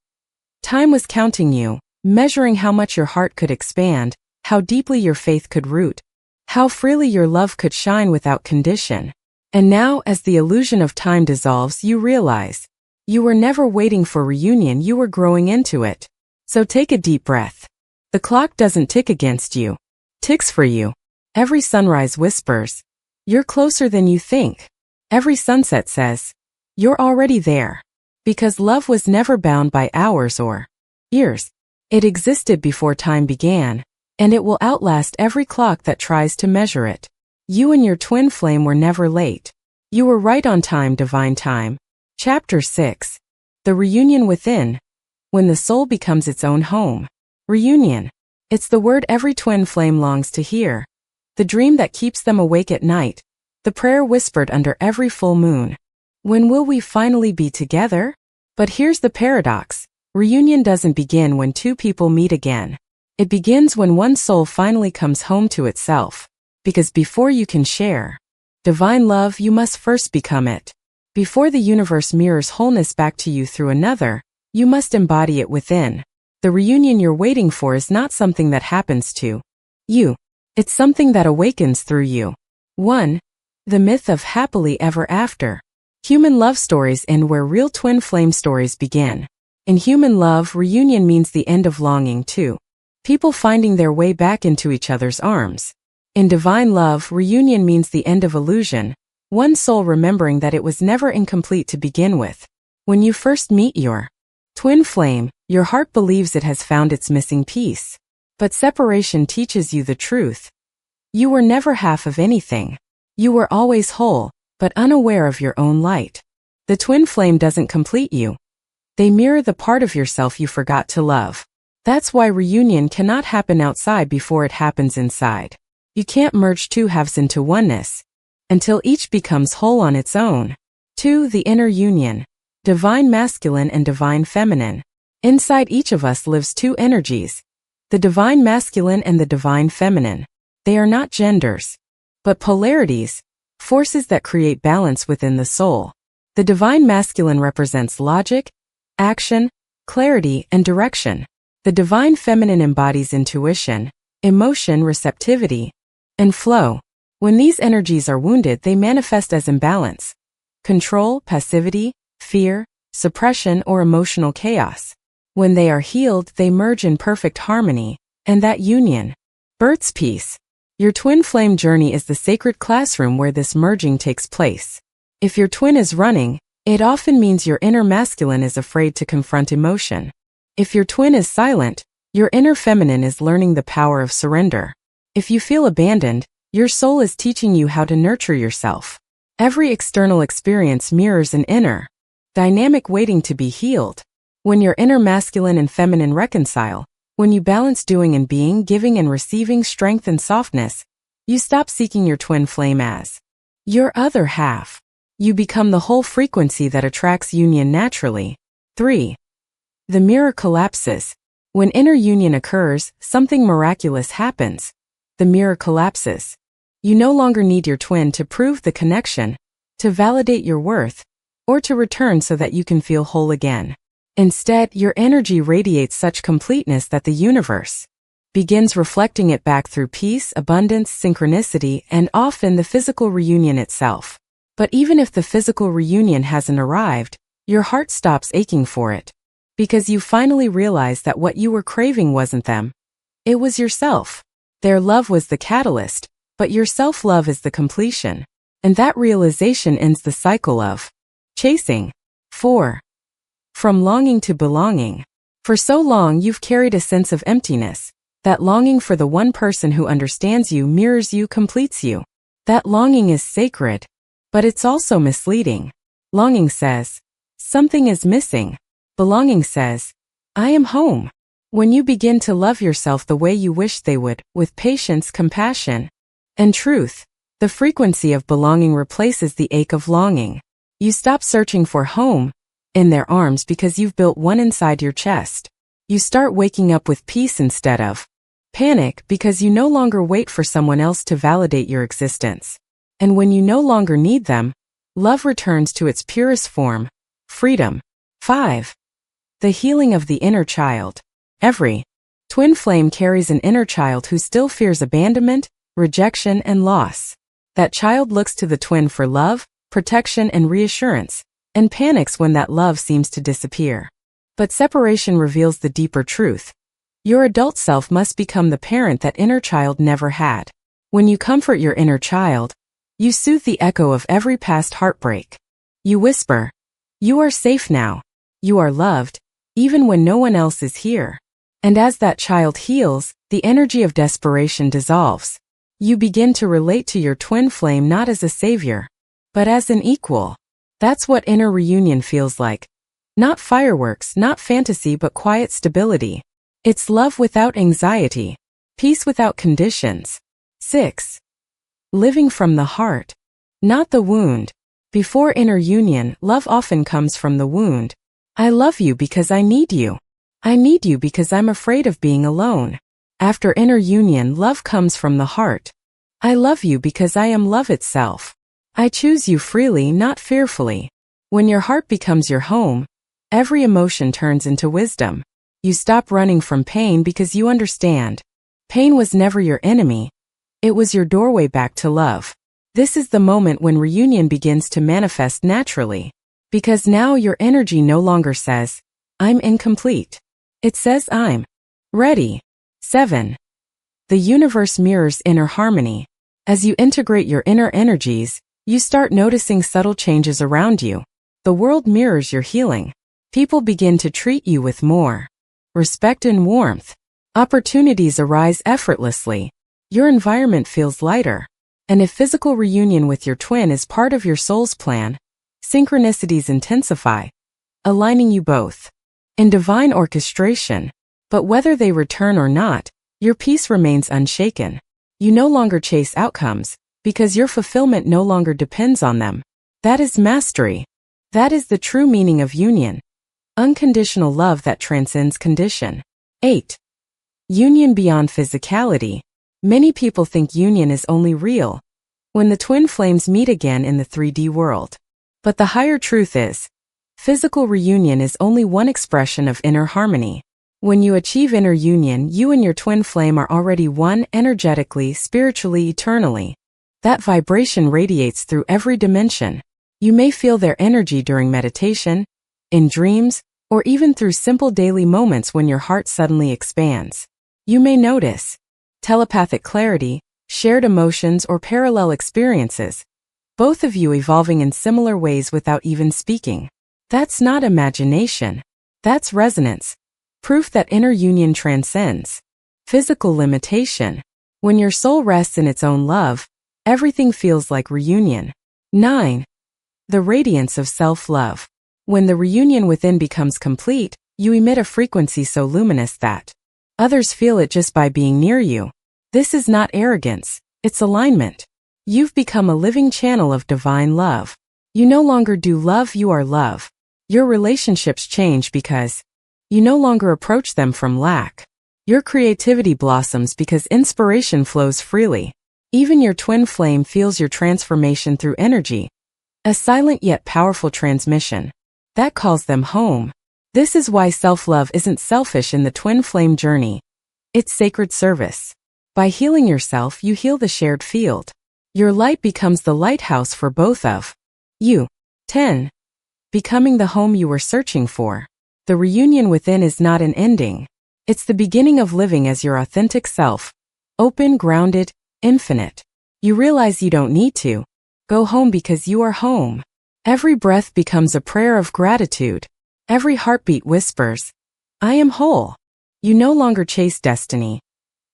Time was counting you, measuring how much your heart could expand, how deeply your faith could root, how freely your love could shine without condition. And now, as the illusion of time dissolves, you realize you were never waiting for reunion, you were growing into it. So take a deep breath. The clock doesn't tick against you. Ticks for you. Every sunrise whispers, you're closer than you think. Every sunset says, you're already there. Because love was never bound by hours or years. It existed before time began, and it will outlast every clock that tries to measure it. You and your twin flame were never late. You were right on time, divine time. Chapter 6. The Reunion Within. When the soul becomes its own home. Reunion. It's the word every twin flame longs to hear. The dream that keeps them awake at night. The prayer whispered under every full moon. When will we finally be together? But here's the paradox. Reunion doesn't begin when two people meet again. It begins when one soul finally comes home to itself. Because before you can share divine love, you must first become it. Before the universe mirrors wholeness back to you through another, you must embody it within. The reunion you're waiting for is not something that happens to you. It's something that awakens through you. 1. The myth of happily ever after. Human love stories end where real twin flame stories begin. In human love, reunion means the end of longing too. People finding their way back into each other's arms. In divine love, reunion means the end of illusion, one soul remembering that it was never incomplete to begin with. When you first meet your twin flame, your heart believes it has found its missing piece. But separation teaches you the truth. You were never half of anything. You were always whole, but unaware of your own light. The twin flame doesn't complete you. They mirror the part of yourself you forgot to love. That's why reunion cannot happen outside before it happens inside. You can't merge two halves into oneness until each becomes whole on its own. 2. The inner union. Divine masculine and divine feminine. Inside each of us lives two energies. The divine masculine and the divine feminine. They are not genders, but polarities, forces that create balance within the soul. The divine masculine represents logic, action, clarity, and direction. The divine feminine embodies intuition, emotion, receptivity, and flow. When these energies are wounded, they manifest as imbalance, control, passivity, fear, suppression, or emotional chaos. When they are healed, they merge in perfect harmony, and that union births peace. Your twin flame journey is the sacred classroom where this merging takes place. If your twin is running, it often means your inner masculine is afraid to confront emotion. If your twin is silent, your inner feminine is learning the power of surrender. If you feel abandoned, your soul is teaching you how to nurture yourself. Every external experience mirrors an inner dynamic waiting to be healed. When your inner masculine and feminine reconcile, when you balance doing and being, giving and receiving, strength and softness, you stop seeking your twin flame as your other half. You become the whole frequency that attracts union naturally. 3. The mirror collapses. When inner union occurs, something miraculous happens. The mirror collapses. You no longer need your twin to prove the connection, to validate your worth, or to return so that you can feel whole again. Instead, your energy radiates such completeness that the universe begins reflecting it back through peace, abundance, synchronicity, and often the physical reunion itself. But even if the physical reunion hasn't arrived, your heart stops aching for it. Because you finally realize that what you were craving wasn't them. It was yourself. Their love was the catalyst, but your self-love is the completion. And that realization ends the cycle of Chasing. 4. From longing to belonging. For so long you've carried a sense of emptiness. That longing for the one person who understands you, mirrors you, completes you. That longing is sacred. But it's also misleading. Longing says, something is missing. Belonging says, I am home. When you begin to love yourself the way you wish they would, with patience, compassion, and truth, the frequency of belonging replaces the ache of longing. You stop searching for home in their arms because you've built one inside your chest. You start waking up with peace instead of panic because you no longer wait for someone else to validate your existence. And when you no longer need them, love returns to its purest form, freedom. 5. The healing of the inner child. Every twin flame carries an inner child who still fears abandonment, rejection, and loss. That child looks to the twin for love, protection, and reassurance, and panics when that love seems to disappear. But separation reveals the deeper truth. Your adult self must become the parent that inner child never had. When you comfort your inner child, you soothe the echo of every past heartbreak. You whisper, you are safe now. You are loved, even when no one else is here. And as that child heals, the energy of desperation dissolves. You begin to relate to your twin flame not as a savior, but as an equal. That's what inner reunion feels like. Not fireworks, not fantasy, but quiet stability. It's love without anxiety, peace without conditions. 6. Living from the heart, not the wound. Before inner union, love often comes from the wound. I love you because I need you. I need you because I'm afraid of being alone. After inner union, love comes from the heart. I love you because I am love itself. I choose you freely, not fearfully. When your heart becomes your home, every emotion turns into wisdom. You stop running from pain because you understand. Pain was never your enemy. It was your doorway back to love. This is the moment when reunion begins to manifest naturally. Because now your energy no longer says, I'm incomplete. It says I'm ready. 7. The universe mirrors inner harmony. As you integrate your inner energies, you start noticing subtle changes around you. The world mirrors your healing. People begin to treat you with more respect and warmth. Opportunities arise effortlessly. Your environment feels lighter. And if physical reunion with your twin is part of your soul's plan, synchronicities intensify, aligning you both in divine orchestration. But whether they return or not, your peace remains unshaken. You no longer chase outcomes, because your fulfillment no longer depends on them. That is mastery. That is the true meaning of union. Unconditional love that transcends condition. 8. Union beyond physicality. Many people think union is only real when the twin flames meet again in the 3D world. But the higher truth is, physical reunion is only one expression of inner harmony. When you achieve inner union, you and your twin flame are already one energetically, spiritually, eternally. That vibration radiates through every dimension. You may feel their energy during meditation, in dreams, or even through simple daily moments when your heart suddenly expands. You may notice telepathic clarity, shared emotions, or parallel experiences, both of you evolving in similar ways without even speaking. That's not imagination. That's resonance. Proof that inner union transcends physical limitation. When your soul rests in its own love, everything feels like reunion. 9. The radiance of self-love. When the reunion within becomes complete, you emit a frequency so luminous that others feel it just by being near you. This is not arrogance, it's alignment. You've become a living channel of divine love. You no longer do love, you are love. Your relationships change because you no longer approach them from lack. Your creativity blossoms because inspiration flows freely. Even your twin flame feels your transformation through energy, a silent yet powerful transmission that calls them home. This is why self-love isn't selfish in the twin flame journey. It's sacred service. By healing yourself, you heal the shared field. Your light becomes the lighthouse for both of you. 10. Becoming the home you were searching for. The reunion within is not an ending. It's the beginning of living as your authentic self. Open, grounded, infinite. You realize you don't need to go home because you are home. Every breath becomes a prayer of gratitude. Every heartbeat whispers, I am whole. You no longer chase destiny.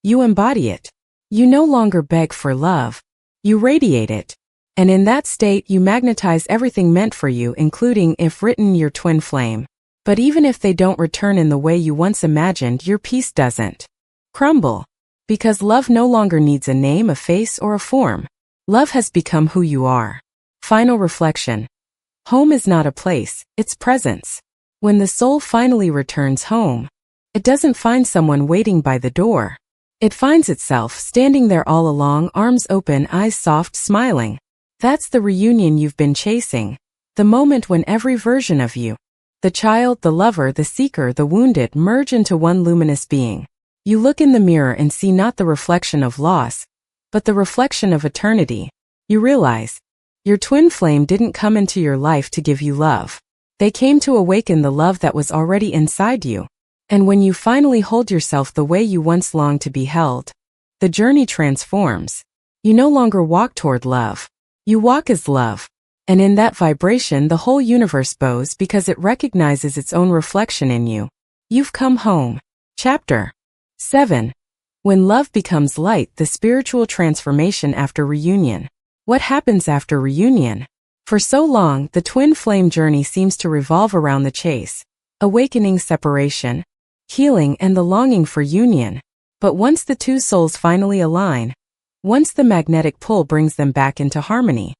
You embody it. You no longer beg for love. You radiate it. And in that state you magnetize everything meant for you, including, if written, your twin flame. But even if they don't return in the way you once imagined, your peace doesn't crumble. Because love no longer needs a name, a face, or a form. Love has become who you are. Final reflection. Home is not a place, it's presence. When the soul finally returns home, it doesn't find someone waiting by the door. It finds itself standing there all along, arms open, eyes soft, smiling. That's the reunion you've been chasing. The moment when every version of you, the child, the lover, the seeker, the wounded, merge into one luminous being. You look in the mirror and see not the reflection of loss, but the reflection of eternity. You realize, your twin flame didn't come into your life to give you love. They came to awaken the love that was already inside you. And when you finally hold yourself the way you once longed to be held, the journey transforms. You no longer walk toward love. You walk as love. And in that vibration the whole universe bows because it recognizes its own reflection in you. You've come home. Chapter 7. When love becomes light, the spiritual transformation after reunion. What happens after reunion? For so long, the twin flame journey seems to revolve around the chase, awakening, separation, healing, and the longing for union. But once the two souls finally align, once the magnetic pull brings them back into harmony,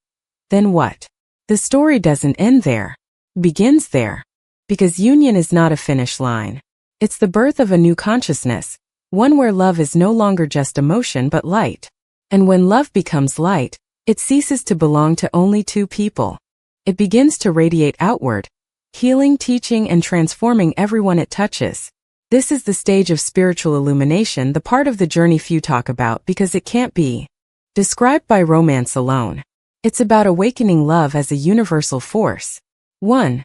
then what? The story doesn't end there. It begins there. Because union is not a finish line. It's the birth of a new consciousness, one where love is no longer just emotion but light. And when love becomes light, it ceases to belong to only two people. It begins to radiate outward, healing, teaching, and transforming everyone it touches. This is the stage of spiritual illumination, the part of the journey few talk about because it can't be described by romance alone. It's about awakening love as a universal force. 1.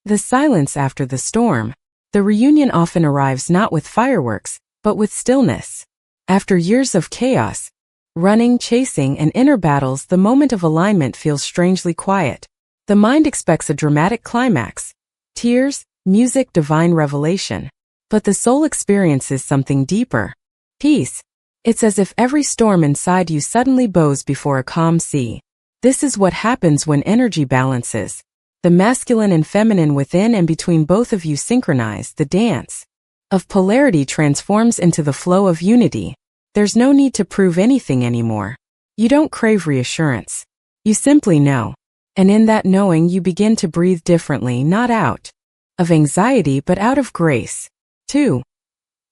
The silence after the storm. The reunion often arrives not with fireworks, but with stillness. After years of chaos, running, chasing, and inner battles, the moment of alignment feels strangely quiet. The mind expects a dramatic climax, tears, music, divine revelation. But the soul experiences something deeper. Peace. It's as if every storm inside you suddenly bows before a calm sea. This is what happens when energy balances. The masculine and feminine within and between both of you synchronize. The dance of polarity transforms into the flow of unity. There's no need to prove anything anymore. You don't crave reassurance. You simply know. And in that knowing you begin to breathe differently, not out of anxiety but out of grace. 2.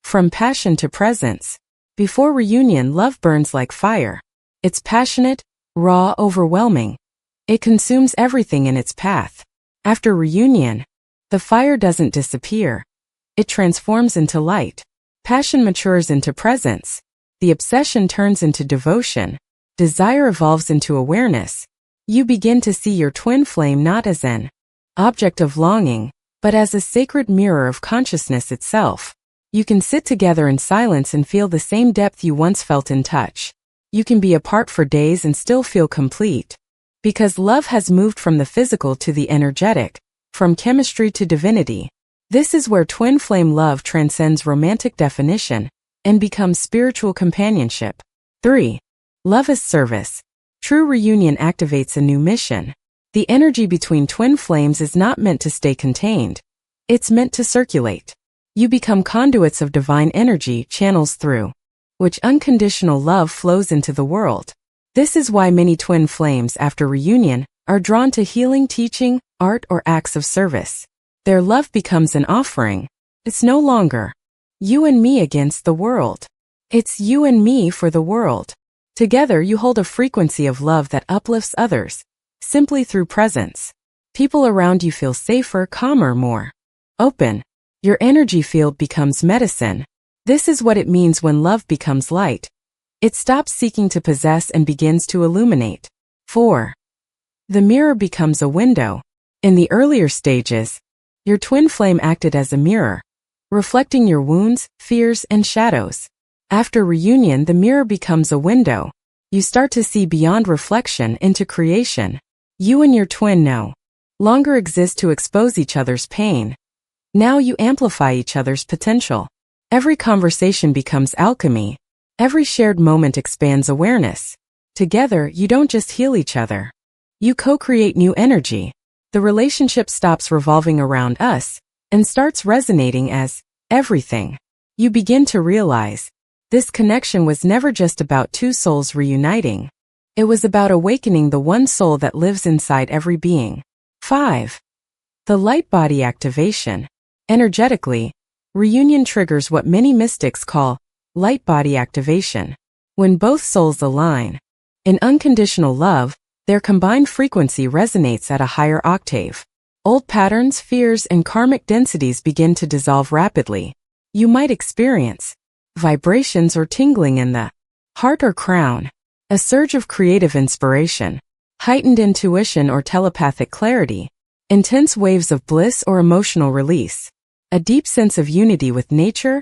From passion to presence. Before reunion, love burns like fire. It's passionate, raw, overwhelming. It consumes everything in its path. After reunion, the fire doesn't disappear. It transforms into light. Passion matures into presence. The obsession turns into devotion. Desire evolves into awareness. You begin to see your twin flame not as an object of longing, but as a sacred mirror of consciousness itself. You can sit together in silence and feel the same depth you once felt in touch. You can be apart for days and still feel complete. Because love has moved from the physical to the energetic, from chemistry to divinity. This is where twin flame love transcends romantic definition and becomes spiritual companionship. 3. Love as service. True reunion activates a new mission. The energy between twin flames is not meant to stay contained. It's meant to circulate. You become conduits of divine energy, channels through which unconditional love flows into the world. This is why many twin flames after reunion are drawn to healing, teaching, art, or acts of service. Their love becomes an offering. It's no longer you and me against the world. It's you and me for the world. Together you hold a frequency of love that uplifts others, simply through presence. People around you feel safer, calmer, more open. Your energy field becomes medicine. This is what it means when love becomes light. It stops seeking to possess and begins to illuminate. 4. The mirror becomes a window. In the earlier stages, your twin flame acted as a mirror, reflecting your wounds, fears, and shadows. After reunion, the mirror becomes a window. You start to see beyond reflection into creation. You and your twin know longer exist to expose each other's pain. Now you amplify each other's potential. Every conversation becomes alchemy. Every shared moment expands awareness. Together, you don't just heal each other. You co-create new energy. The relationship stops revolving around us and starts resonating as everything. You begin to realize this connection was never just about two souls reuniting. It was about awakening the one soul that lives inside every being. 5. The light body activation. Energetically, reunion triggers what many mystics call light body activation. When both souls align in unconditional love, their combined frequency resonates at a higher octave. Old patterns, fears, and karmic densities begin to dissolve rapidly. You might experience vibrations or tingling in the heart or crown, a surge of creative inspiration, heightened intuition or telepathic clarity, intense waves of bliss or emotional release, a deep sense of unity with nature,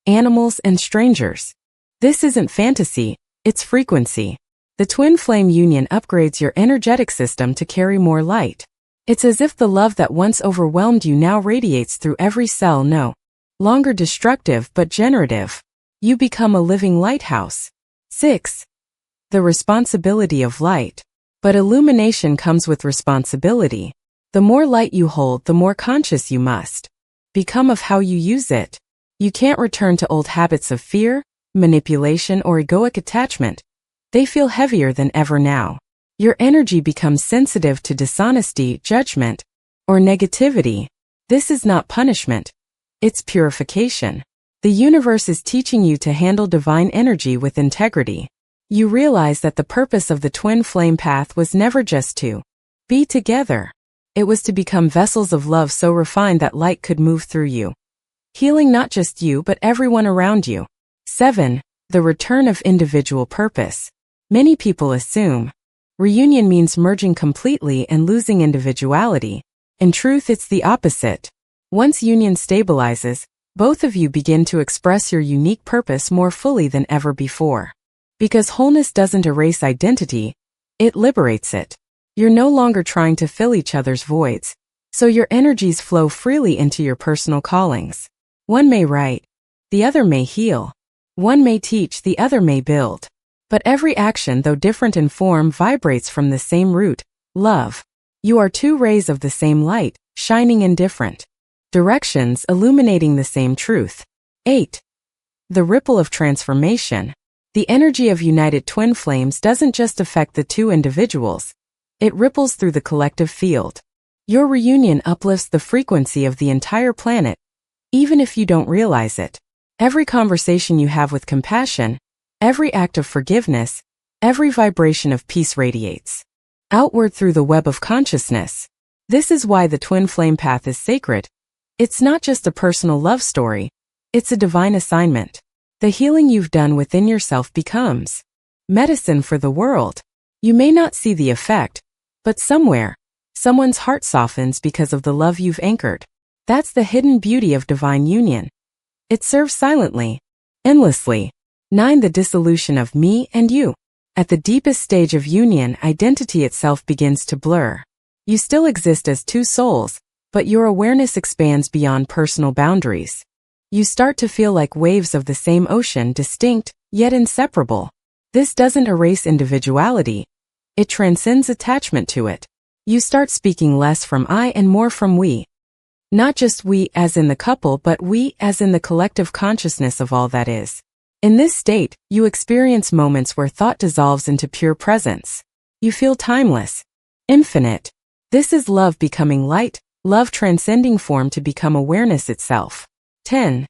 animals, and strangers. This isn't fantasy, it's frequency. The twin flame union upgrades your energetic system to carry more light. It's as if the love that once overwhelmed you now radiates through every cell, no longer destructive but generative. You become a living lighthouse. 6. The responsibility of light. But illumination comes with responsibility. The more light you hold, the more conscious you must become of how you use it. You can't return to old habits of fear, manipulation, or egoic attachment. They feel heavier than ever now. Your energy becomes sensitive to dishonesty, judgment, or negativity. This is not punishment. It's purification. The universe is teaching you to handle divine energy with integrity. You realize that the purpose of the twin flame path was never just to be together. It was to become vessels of love so refined that light could move through you, healing not just you but everyone around you. 7. The return of individual purpose. Many people assume reunion means merging completely and losing individuality. In truth, it's the opposite. Once union stabilizes, both of you begin to express your unique purpose more fully than ever before. Because wholeness doesn't erase identity, it liberates it. You're no longer trying to fill each other's voids, so your energies flow freely into your personal callings. One may write, the other may heal. One may teach, the other may build. But every action, though different in form, vibrates from the same root, love. You are two rays of the same light, shining in different directions, illuminating the same truth. 8. The ripple of transformation. The energy of united twin flames doesn't just affect the two individuals. It ripples through the collective field. Your reunion uplifts the frequency of the entire planet, even if you don't realize it. Every conversation you have with compassion, every act of forgiveness, every vibration of peace radiates outward through the web of consciousness. This is why the twin flame path is sacred. It's not just a personal love story, it's a divine assignment. The healing you've done within yourself becomes medicine for the world. You may not see the effect, but somewhere, someone's heart softens because of the love you've anchored. That's the hidden beauty of divine union. It serves silently, endlessly. 9. The dissolution of me and you. At the deepest stage of union, identity itself begins to blur. You still exist as two souls, but your awareness expands beyond personal boundaries. You start to feel like waves of the same ocean, distinct, yet inseparable. This doesn't erase individuality. It transcends attachment to it. You start speaking less from I and more from we. Not just we as in the couple, but we as in the collective consciousness of all that is. In this state, you experience moments where thought dissolves into pure presence. You feel timeless, infinite. This is love becoming light, love transcending form to become awareness itself. 10.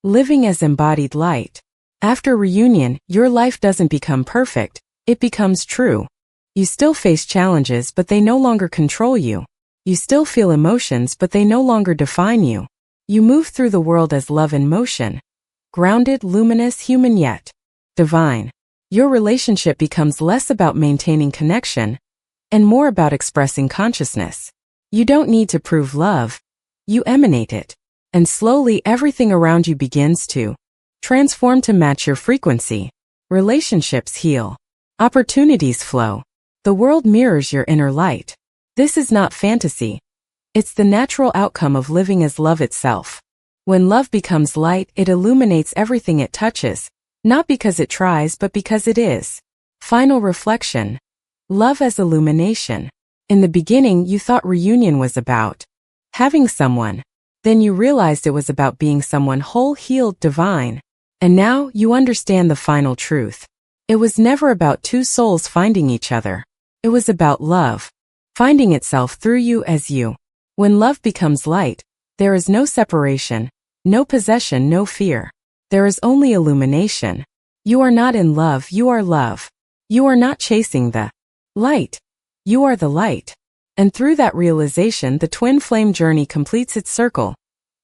Living as embodied light. After reunion, your life doesn't become perfect, it becomes true. You still face challenges, but they no longer control you. You still feel emotions, but they no longer define you. You move through the world as love in motion. Grounded, luminous, human yet divine. Your relationship becomes less about maintaining connection and more about expressing consciousness. You don't need to prove love, you emanate it. And slowly everything around you begins to transform to match your frequency. Relationships heal. Opportunities flow. The world mirrors your inner light. This is not fantasy. It's the natural outcome of living as love itself. When love becomes light, it illuminates everything it touches, not because it tries but because it is. Final reflection. Love as illumination. In the beginning, you thought reunion was about having someone. Then you realized it was about being someone whole, healed, divine. And now you understand the final truth. It was never about two souls finding each other. It was about love, finding itself through you as you. When love becomes light, there is no separation, no possession, no fear. There is only illumination. You are not in love, you are love. You are not chasing the light. You are the light. And through that realization, the twin flame journey completes its circle,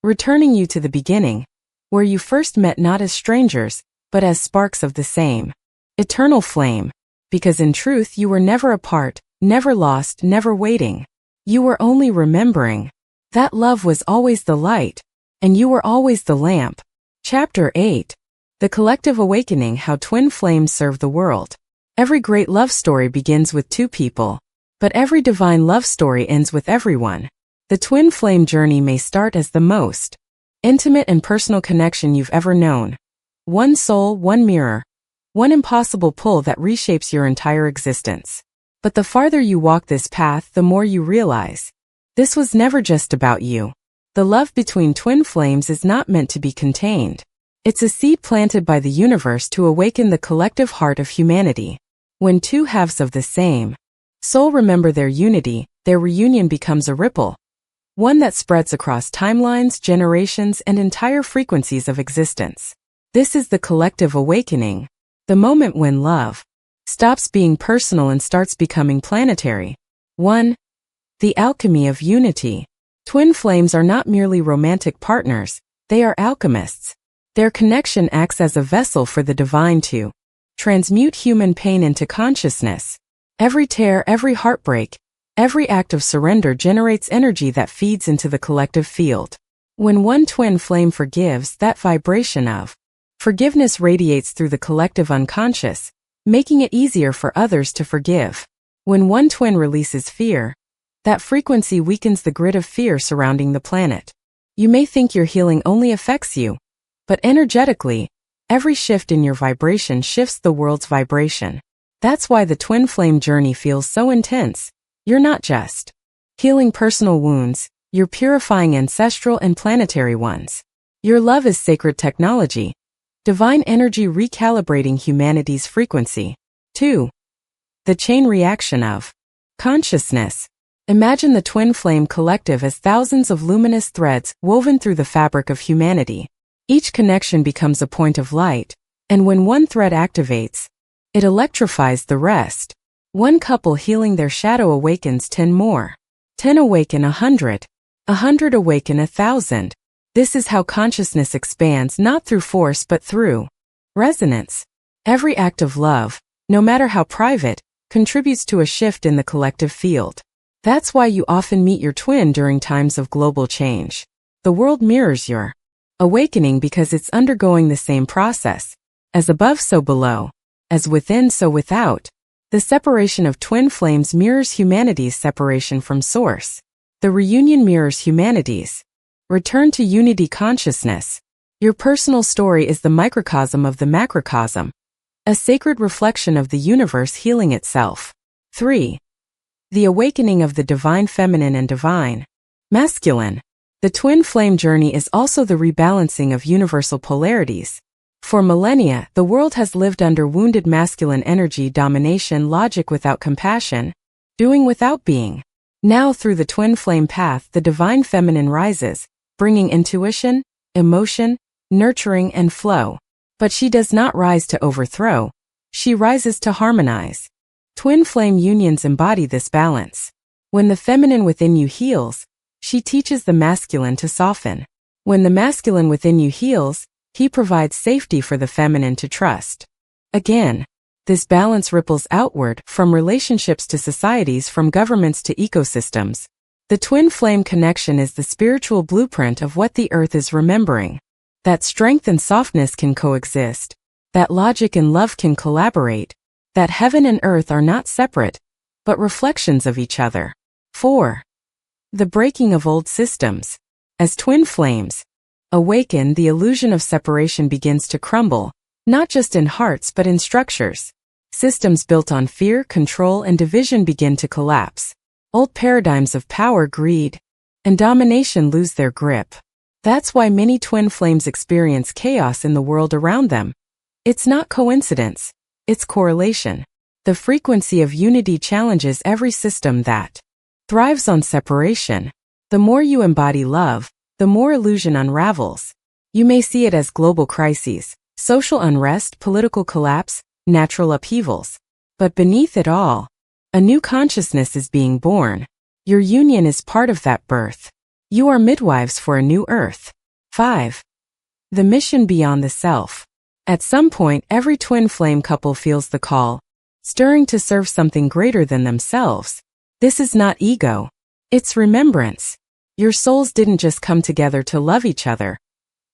returning you to the beginning, where you first met not as strangers, but as sparks of the same eternal flame. Because in truth, you were never apart, never lost, never waiting. You were only remembering. That love was always the light, and you were always the lamp. Chapter 8. The Collective Awakening: How Twin Flames Serve the World. Every great love story begins with two people, but every divine love story ends with everyone. The twin flame journey may start as the most intimate and personal connection you've ever known. One soul, one mirror, one impossible pull that reshapes your entire existence. But the farther you walk this path, the more you realize this was never just about you. The love between twin flames is not meant to be contained. It's a seed planted by the universe to awaken the collective heart of humanity. When two halves of the same soul remember their unity, their reunion becomes a ripple, one that spreads across timelines, generations, and entire frequencies of existence. This is the collective awakening, the moment when love stops being personal and starts becoming planetary. 1. The alchemy of unity. Twin flames are not merely romantic partners, they are alchemists. Their connection acts as a vessel for the divine to transmute human pain into consciousness. Every tear, every heartbreak, every act of surrender generates energy that feeds into the collective field. When one twin flame forgives, that vibration of forgiveness radiates through the collective unconscious, making it easier for others to forgive. When one twin releases fear, that frequency weakens the grid of fear surrounding the planet. You may think your healing only affects you, but energetically, every shift in your vibration shifts the world's vibration. That's why the twin flame journey feels so intense. You're not just healing personal wounds, you're purifying ancestral and planetary ones. Your love is sacred technology, divine energy recalibrating humanity's frequency. 2. The chain reaction of consciousness. Imagine the twin flame collective as thousands of luminous threads woven through the fabric of humanity. Each connection becomes a point of light, and when one thread activates, it electrifies the rest. One couple healing their shadow awakens 10 more. 10 awaken 100. 100 awaken 1,000. This is how consciousness expands, not through force but through resonance. Every act of love, no matter how private, contributes to a shift in the collective field. That's why you often meet your twin during times of global change. The world mirrors your awakening because it's undergoing the same process. As above, so below. As within, so without. The separation of twin flames mirrors humanity's separation from source. The reunion mirrors humanity's return to unity consciousness. Your personal story is the microcosm of the macrocosm, a sacred reflection of the universe healing itself. 3. The awakening of the divine feminine and divine masculine. The twin flame journey is also the rebalancing of universal polarities. For millennia, the world has lived under wounded masculine energy domination, logic without compassion, doing without being. Now through the twin flame path, the divine feminine rises, bringing intuition, emotion, nurturing, and flow. But she does not rise to overthrow, she rises to harmonize. Twin flame unions embody this balance. When the feminine within you heals, she teaches the masculine to soften. When the masculine within you heals, he provides safety for the feminine to trust. Again, this balance ripples outward, from relationships to societies, from governments to ecosystems. The twin flame connection is the spiritual blueprint of what the earth is remembering. That strength and softness can coexist, that logic and love can collaborate, that heaven and earth are not separate, but reflections of each other. 4. The breaking of old systems. As twin flames awaken, the illusion of separation begins to crumble, not just in hearts but in structures. Systems built on fear, control, and division begin to collapse. Old paradigms of power, greed, and domination lose their grip. That's why many twin flames experience chaos in the world around them. It's not coincidence, it's correlation. The frequency of unity challenges every system that thrives on separation. The more you embody love, the more illusion unravels. You may see it as global crises, social unrest, political collapse, natural upheavals. But beneath it all, a new consciousness is being born. Your union is part of that birth. You are midwives for a new earth. 5. The mission beyond the self. At some point, every twin flame couple feels the call, stirring to serve something greater than themselves. This is not ego. It's remembrance. Your souls didn't just come together to love each other.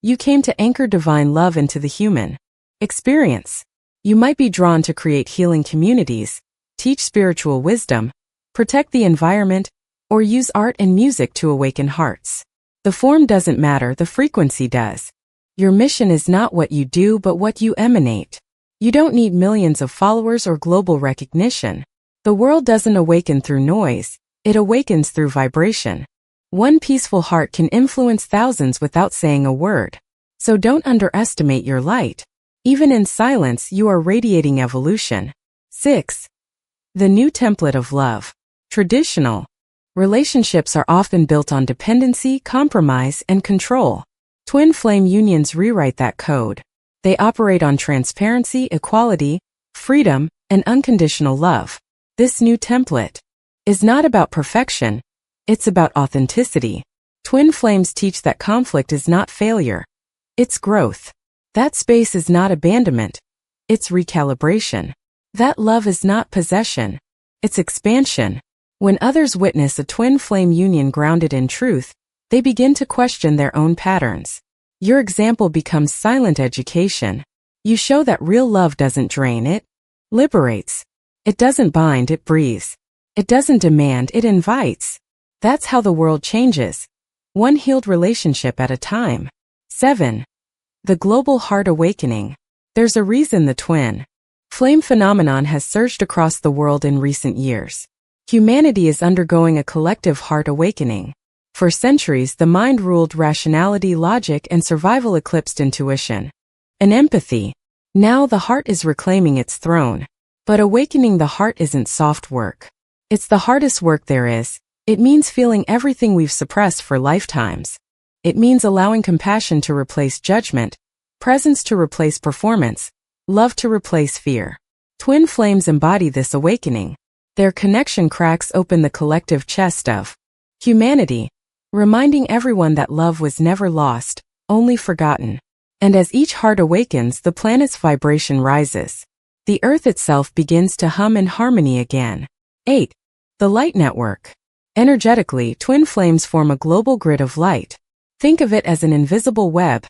You came to anchor divine love into the human experience. You might be drawn to create healing communities, teach spiritual wisdom, protect the environment, or use art and music to awaken hearts. The form doesn't matter, the frequency does. Your mission is not what you do but what you emanate. You don't need millions of followers or global recognition. The world doesn't awaken through noise, it awakens through vibration. One peaceful heart can influence thousands without saying a word. So don't underestimate your light. Even in silence, you are radiating evolution. 6. The new template of love. Traditional relationships are often built on dependency, compromise, and control. Twin flame unions rewrite that code. They operate on transparency, equality, freedom, and unconditional love. This new template is not about perfection, it's about authenticity. Twin flames teach that conflict is not failure, it's growth. That space is not abandonment, it's recalibration. That love is not possession, it's expansion. When others witness a twin flame union grounded in truth, they begin to question their own patterns. Your example becomes silent education. You show that real love doesn't drain, it liberates. It doesn't bind, it breathes. It doesn't demand, it invites. That's how the world changes, one healed relationship at a time. 7. The global heart awakening. There's a reason the twin flame phenomenon has surged across the world in recent years. Humanity is undergoing a collective heart awakening. For centuries, the mind ruled rationality, logic, and survival eclipsed intuition and empathy. Now the heart is reclaiming its throne. But awakening the heart isn't soft work. It's the hardest work there is. It means feeling everything we've suppressed for lifetimes. It means allowing compassion to replace judgment, presence to replace performance, love to replace fear. Twin flames embody this awakening. Their connection cracks open the collective chest of humanity, reminding everyone that love was never lost, only forgotten. And as each heart awakens, the planet's vibration rises. The Earth itself begins to hum in harmony again. 8. The light network. Energetically, twin flames form a global grid of light. Think of it as an invisible web.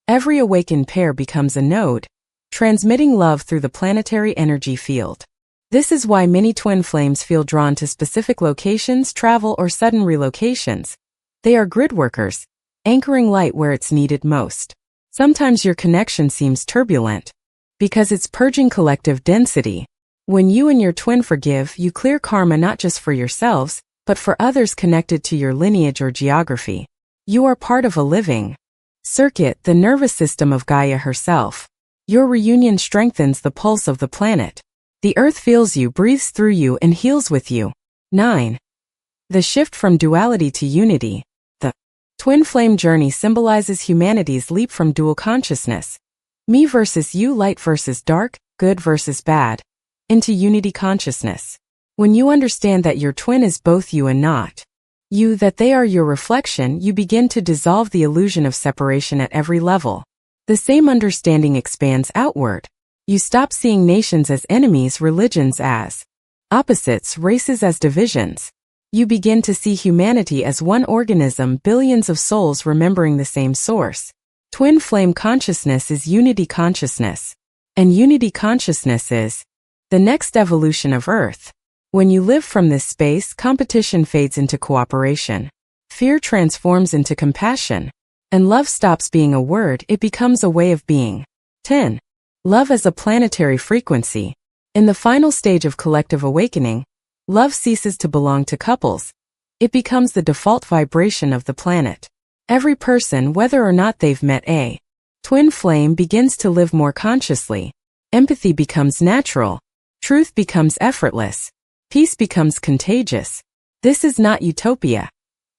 Every awakened pair becomes a node, transmitting love through the planetary energy field. This is why many twin flames feel drawn to specific locations, travel, or sudden relocations. They are grid workers, anchoring light where it's needed most. Sometimes your connection seems turbulent, because it's purging collective density. When you and your twin forgive, you clear karma not just for yourselves, but for others connected to your lineage or geography. You are part of a living circuit, the nervous system of Gaia herself. Your reunion strengthens the pulse of the planet. The Earth feels you, breathes through you, and heals with you. 9. The shift from duality to unity. The twin flame journey symbolizes humanity's leap from dual consciousness, me versus you, light versus dark, good versus bad, into unity consciousness. When you understand that your twin is both you and not you, that they are your reflection, you begin to dissolve the illusion of separation at every level. The same understanding expands outward. You stop seeing nations as enemies, religions as opposites, races as divisions. You begin to see humanity as one organism, billions of souls remembering the same source. Twin flame consciousness is unity consciousness. And unity consciousness is the next evolution of Earth. When you live from this space, competition fades into cooperation. Fear transforms into compassion. And love stops being a word, it becomes a way of being. 10. Love as a planetary frequency. In the final stage of collective awakening, love ceases to belong to couples. It becomes the default vibration of the planet. Every person, whether or not they've met a twin flame, begins to live more consciously. Empathy becomes natural. Truth becomes effortless. Peace becomes contagious. This is not utopia.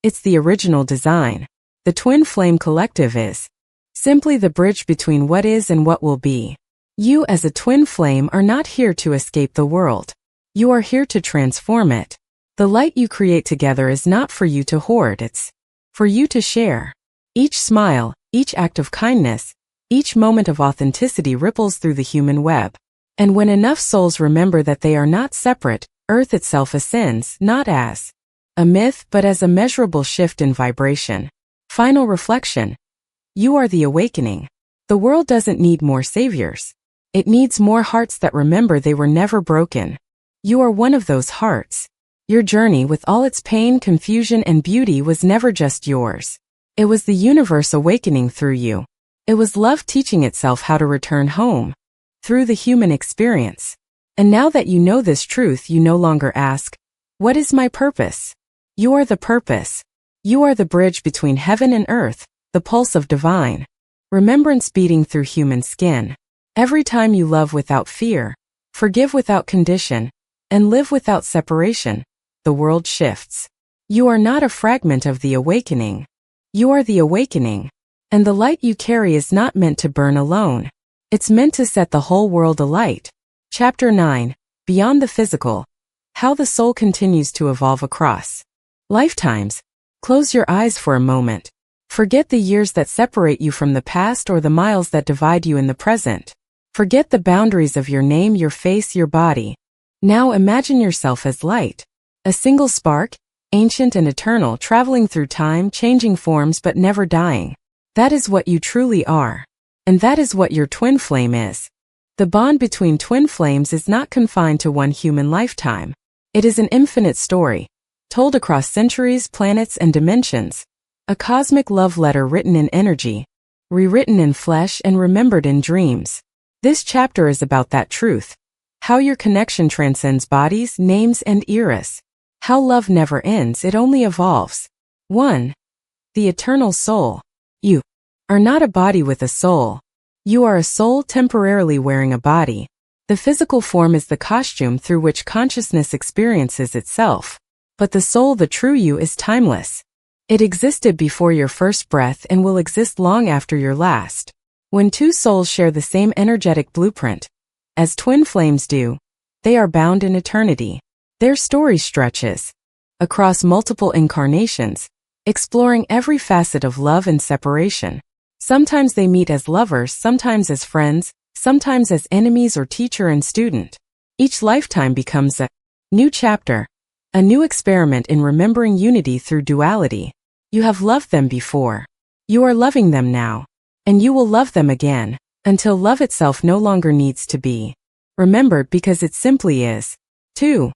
It's the original design. The twin flame collective is simply the bridge between what is and what will be. You as a twin flame are not here to escape the world. You are here to transform it. The light you create together is not for you to hoard, it's for you to share. Each smile, each act of kindness, each moment of authenticity ripples through the human web. And when enough souls remember that they are not separate, Earth itself ascends, not as a myth but as a measurable shift in vibration. Final reflection. You are the awakening. The world doesn't need more saviors. It needs more hearts that remember they were never broken. You are one of those hearts. Your journey, with all its pain, confusion, and beauty, was never just yours. It was the universe awakening through you. It was love teaching itself how to return home through the human experience. And now that you know this truth, you no longer ask, what is my purpose? You are the purpose. You are the bridge between heaven and earth, the pulse of divine remembrance beating through human skin. Every time you love without fear, forgive without condition, and live without separation, the world shifts. You are not a fragment of the awakening. You are the awakening. And the light you carry is not meant to burn alone. It's meant to set the whole world alight. Chapter 9. Beyond the Physical. How the Soul Continues to Evolve Across Lifetimes. Close your eyes for a moment. Forget the years that separate you from the past or the miles that divide you in the present. Forget the boundaries of your name, your face, your body. Now imagine yourself as light. A single spark, ancient and eternal, traveling through time, changing forms but never dying. That is what you truly are. And that is what your twin flame is. The bond between twin flames is not confined to one human lifetime. It is an infinite story, told across centuries, planets, and dimensions. A cosmic love letter written in energy, rewritten in flesh, and remembered in dreams. This chapter is about that truth. How your connection transcends bodies, names, and eras. How love never ends, it only evolves. 1. The eternal soul. You are not a body with a soul. You are a soul temporarily wearing a body. The physical form is the costume through which consciousness experiences itself. But the soul, the true you, is timeless. It existed before your first breath and will exist long after your last. When two souls share the same energetic blueprint, as twin flames do, they are bound in eternity. Their story stretches across multiple incarnations, exploring every facet of love and separation. Sometimes they meet as lovers, sometimes as friends, sometimes as enemies or teacher and student. Each lifetime becomes a new chapter, a new experiment in remembering unity through duality. You have loved them before. You are loving them now. And you will love them again, until love itself no longer needs to be remembered because it simply is. 2.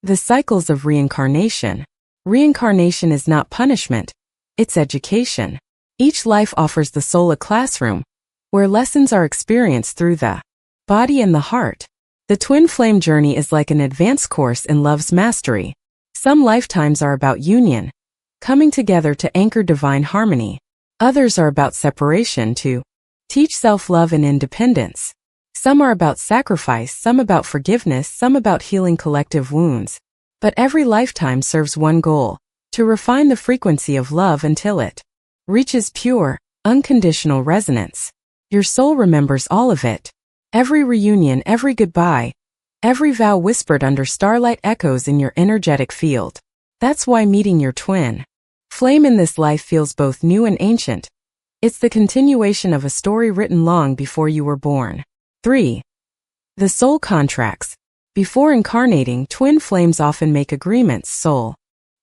The cycles of reincarnation. Reincarnation is not punishment, it's education. Each life offers the soul a classroom, where lessons are experienced through the body and the heart. The twin flame journey is like an advanced course in love's mastery. Some lifetimes are about union, coming together to anchor divine harmony. Others are about separation to teach self-love and independence. Some are about sacrifice, some about forgiveness, some about healing collective wounds. But every lifetime serves one goal: to refine the frequency of love until it reaches pure, unconditional resonance. Your soul remembers all of it. Every reunion, every goodbye, every vow whispered under starlight echoes in your energetic field. That's why meeting your twin flame in this life feels both new and ancient. It's the continuation of a story written long before you were born. 3. The soul contracts. Before incarnating, twin flames often make agreements, soul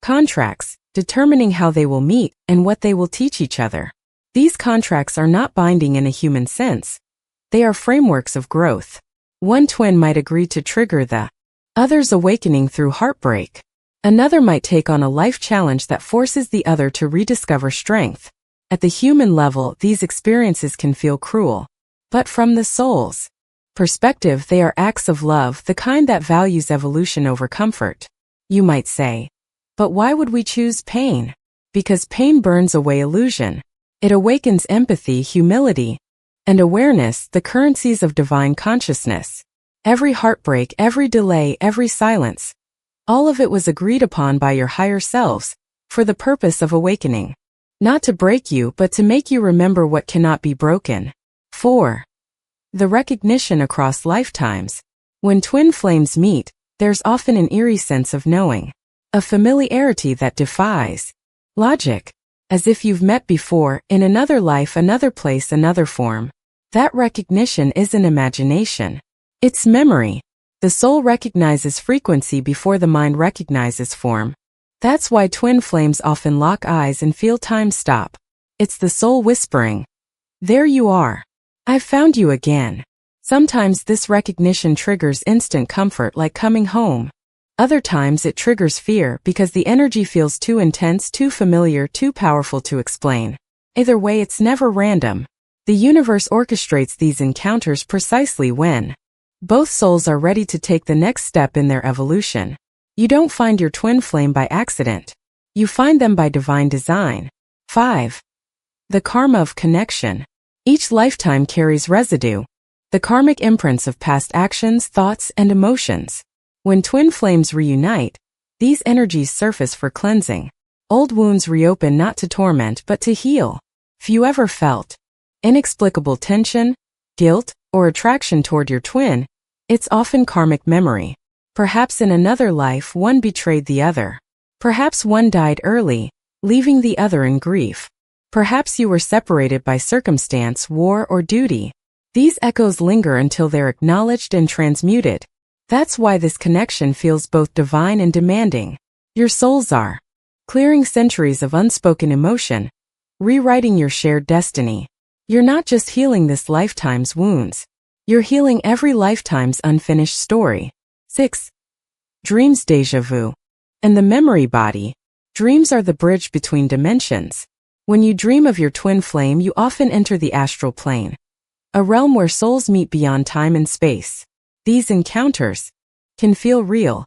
contracts, determining how they will meet and what they will teach each other. These contracts are not binding in a human sense. They are frameworks of growth. One twin might agree to trigger the Others awakening through heartbreak. Another might take on a life challenge that forces the other to rediscover strength. At the human level, these experiences can feel cruel. But from the soul's perspective, they are acts of love, the kind that values evolution over comfort. You might say, but why would we choose pain? Because pain burns away illusion. It awakens empathy, humility, and awareness, the currencies of divine consciousness. Every heartbreak, every delay, every silence, all of it was agreed upon by your higher selves, for the purpose of awakening. Not to break you, but to make you remember what cannot be broken. 4. The recognition across lifetimes. When twin flames meet, there's often an eerie sense of knowing. A familiarity that defies logic. As if you've met before, in another life, another place, another form. That recognition isn't imagination. It's memory. The soul recognizes frequency before the mind recognizes form. That's why twin flames often lock eyes and feel time stop. It's the soul whispering, "There you are. I've found you again." Sometimes this recognition triggers instant comfort, like coming home. Other times it triggers fear because the energy feels too intense, too familiar, too powerful to explain. Either way, it's never random. The universe orchestrates these encounters precisely when both souls are ready to take the next step in their evolution. You don't find your twin flame by accident. You find them by divine design. 5. The karma of connection. Each lifetime carries residue, the karmic imprints of past actions, thoughts, and emotions. When twin flames reunite, these energies surface for cleansing. Old wounds reopen, not to torment but to heal. If you ever felt inexplicable tension, guilt, or attraction toward your twin, it's often karmic memory. Perhaps in another life one betrayed the other. Perhaps one died early, leaving the other in grief. Perhaps you were separated by circumstance, war, or duty. These echoes linger until they're acknowledged and transmuted. That's why this connection feels both divine and demanding. Your souls are clearing centuries of unspoken emotion, rewriting your shared destiny. You're not just healing this lifetime's wounds. You're healing every lifetime's unfinished story. 6. Dreams, déjà vu. And the memory body. Dreams are the bridge between dimensions. When you dream of your twin flame, you often enter the astral plane, a realm where souls meet beyond time and space. These encounters can feel real.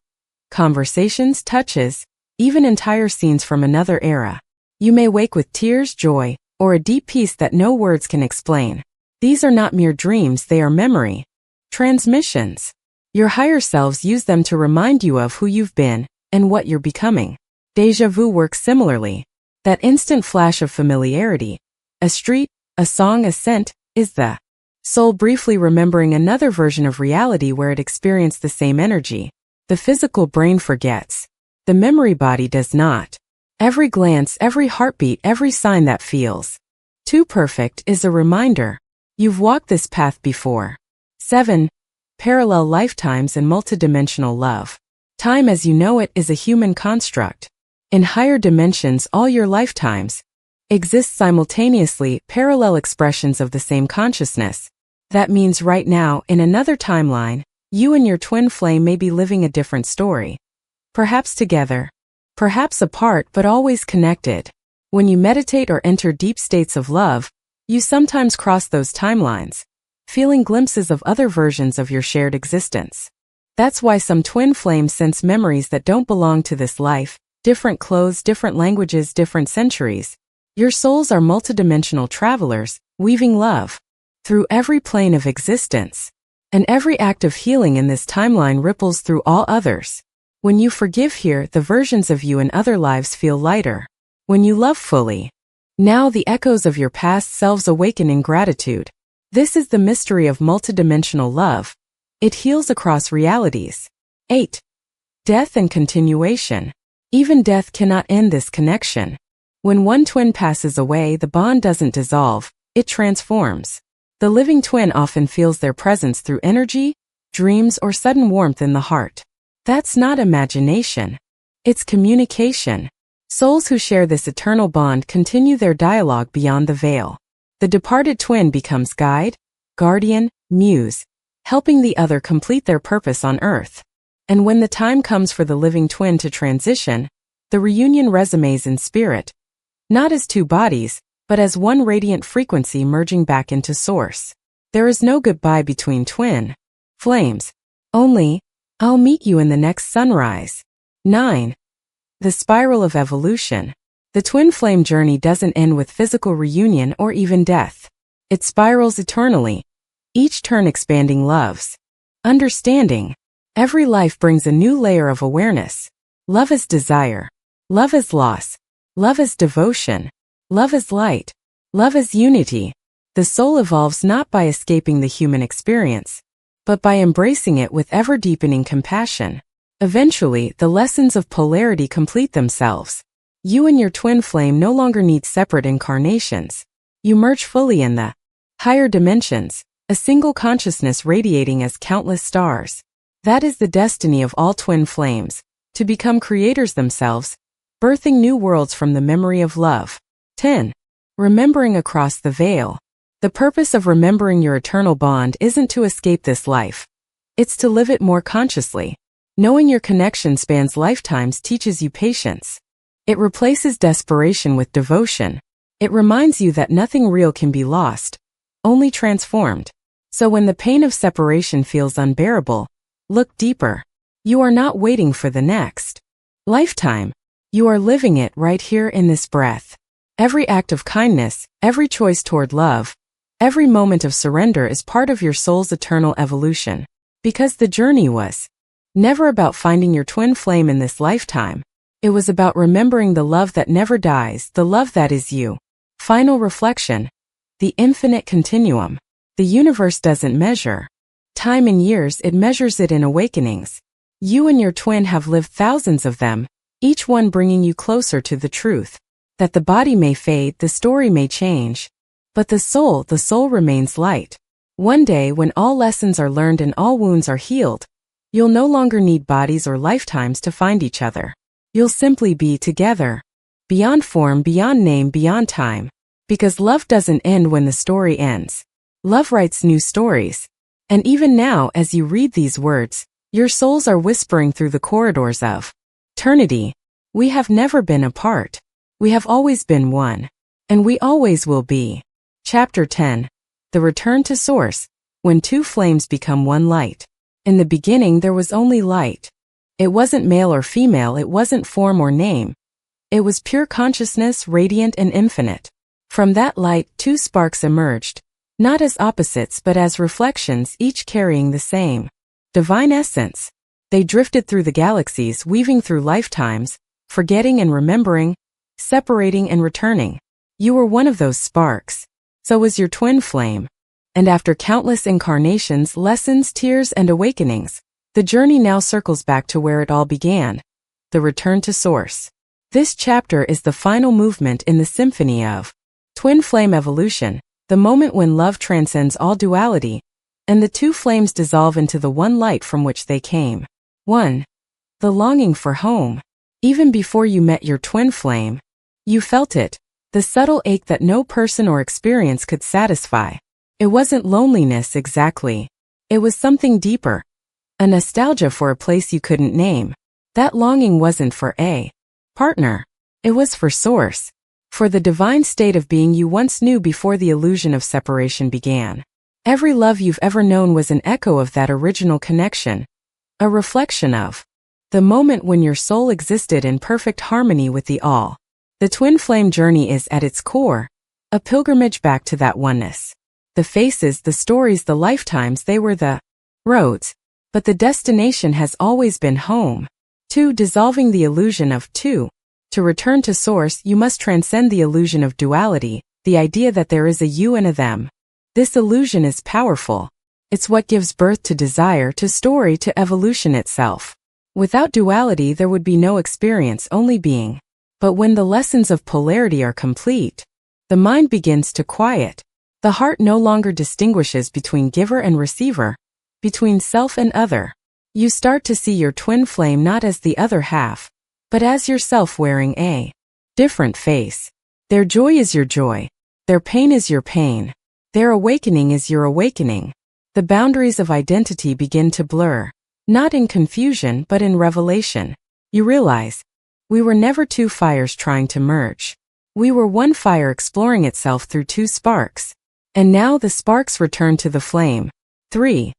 Conversations, touches, even entire scenes from another era. You may wake with tears, joy, or a deep peace that no words can explain. These are not mere dreams, they are memory transmissions. Your higher selves use them to remind you of who you've been and what you're becoming. Déjà vu works similarly. That instant flash of familiarity, a street, a song, a scent, is the soul briefly remembering another version of reality where it experienced the same energy. The physical brain forgets. The memory body does not. Every glance, every heartbeat, every sign that feels too perfect is a reminder. You've walked this path before. 7. Parallel lifetimes and multidimensional love. Time as you know it is a human construct. In higher dimensions, all your lifetimes exist simultaneously, parallel expressions of the same consciousness. That means right now, in another timeline, you and your twin flame may be living a different story. Perhaps together, perhaps apart, but always connected. When you meditate or enter deep states of love, you sometimes cross those timelines, feeling glimpses of other versions of your shared existence. That's why some twin flames sense memories that don't belong to this life, different clothes, different languages, different centuries. Your souls are multidimensional travelers, weaving love through every plane of existence. And every act of healing in this timeline ripples through all others. When you forgive here, the versions of you in other lives feel lighter. When you love fully, now the echoes of your past selves awaken in gratitude. This is the mystery of multidimensional love. It heals across realities. 8. Death and continuation. Even death cannot end this connection. When one twin passes away, the bond doesn't dissolve, it transforms. The living twin often feels their presence through energy, dreams, or sudden warmth in the heart. That's not imagination. It's communication. Souls who share this eternal bond continue their dialogue beyond the veil. The departed twin becomes guide, guardian, muse, helping the other complete their purpose on earth. And when the time comes for the living twin to transition, the reunion resumes in spirit, not as two bodies, but as one radiant frequency merging back into source. There is no goodbye between twin flames. Only, I'll meet you in the next sunrise. 9. The spiral of evolution. The twin flame journey doesn't end with physical reunion or even death. It spirals eternally, each turn expanding love's understanding. Every life brings a new layer of awareness. Love is desire. Love is loss. Love is devotion. Love is light. Love is unity. The soul evolves not by escaping the human experience, but by embracing it with ever-deepening compassion. Eventually, the lessons of polarity complete themselves. You and your twin flame no longer need separate incarnations. You merge fully in the higher dimensions, a single consciousness radiating as countless stars. That is the destiny of all twin flames, to become creators themselves, birthing new worlds from the memory of love. 10. Remembering across the veil. The purpose of remembering your eternal bond isn't to escape this life. It's to live it more consciously. Knowing your connection spans lifetimes teaches you patience. It replaces desperation with devotion. It reminds you that nothing real can be lost, only transformed. So when the pain of separation feels unbearable, look deeper. You are not waiting for the next lifetime. You are living it right here in this breath. Every act of kindness, every choice toward love, every moment of surrender is part of your soul's eternal evolution. Because the journey was never about finding your twin flame in this lifetime. It was about remembering the love that never dies, the love that is you. Final reflection. The infinite continuum. The universe doesn't measure time in years, it measures it in awakenings. You and your twin have lived thousands of them, each one bringing you closer to the truth. That the body may fade, the story may change, but the soul remains light. One day when all lessons are learned and all wounds are healed, you'll no longer need bodies or lifetimes to find each other. You'll simply be together. Beyond form, beyond name, beyond time. Because love doesn't end when the story ends. Love writes new stories. And even now, as you read these words, your souls are whispering through the corridors of eternity. We have never been apart. We have always been one. And we always will be. Chapter 10. The Return to Source. When two flames become one light. In the beginning there was only light. It wasn't male or female, it wasn't form or name. It was pure consciousness, radiant and infinite. From that light, two sparks emerged, not as opposites but as reflections, each carrying the same divine essence. They drifted through the galaxies, weaving through lifetimes, forgetting and remembering, separating and returning. You were one of those sparks. So was your twin flame. And after countless incarnations, lessons, tears, and awakenings, the journey now circles back to where it all began, the return to source. This chapter is the final movement in the symphony of twin flame evolution, the moment when love transcends all duality, and the two flames dissolve into the one light from which they came. 1. The longing for home. Even before you met your twin flame, you felt it, the subtle ache that no person or experience could satisfy. It wasn't loneliness exactly. It was something deeper. A nostalgia for a place you couldn't name. That longing wasn't for a partner. It was for source. For the divine state of being you once knew before the illusion of separation began. Every love you've ever known was an echo of that original connection. A reflection of the moment when your soul existed in perfect harmony with the all. The twin flame journey is at its core a pilgrimage back to that oneness. The faces, the stories, the lifetimes, they were the roads. But the destination has always been home. 2. Dissolving the illusion of two. To return to source, you must transcend the illusion of duality, the idea that there is a you and a them. This illusion is powerful. It's what gives birth to desire, to story, to evolution itself. Without duality, there would be no experience, only being. But when the lessons of polarity are complete, the mind begins to quiet. The heart no longer distinguishes between giver and receiver, between self and other. You start to see your twin flame not as the other half, but as yourself wearing a different face. Their joy is your joy. Their pain is your pain. Their awakening is your awakening. The boundaries of identity begin to blur. Not in confusion but in revelation. You realize, we were never two fires trying to merge. We were one fire exploring itself through two sparks. And now the sparks return to the flame. 3.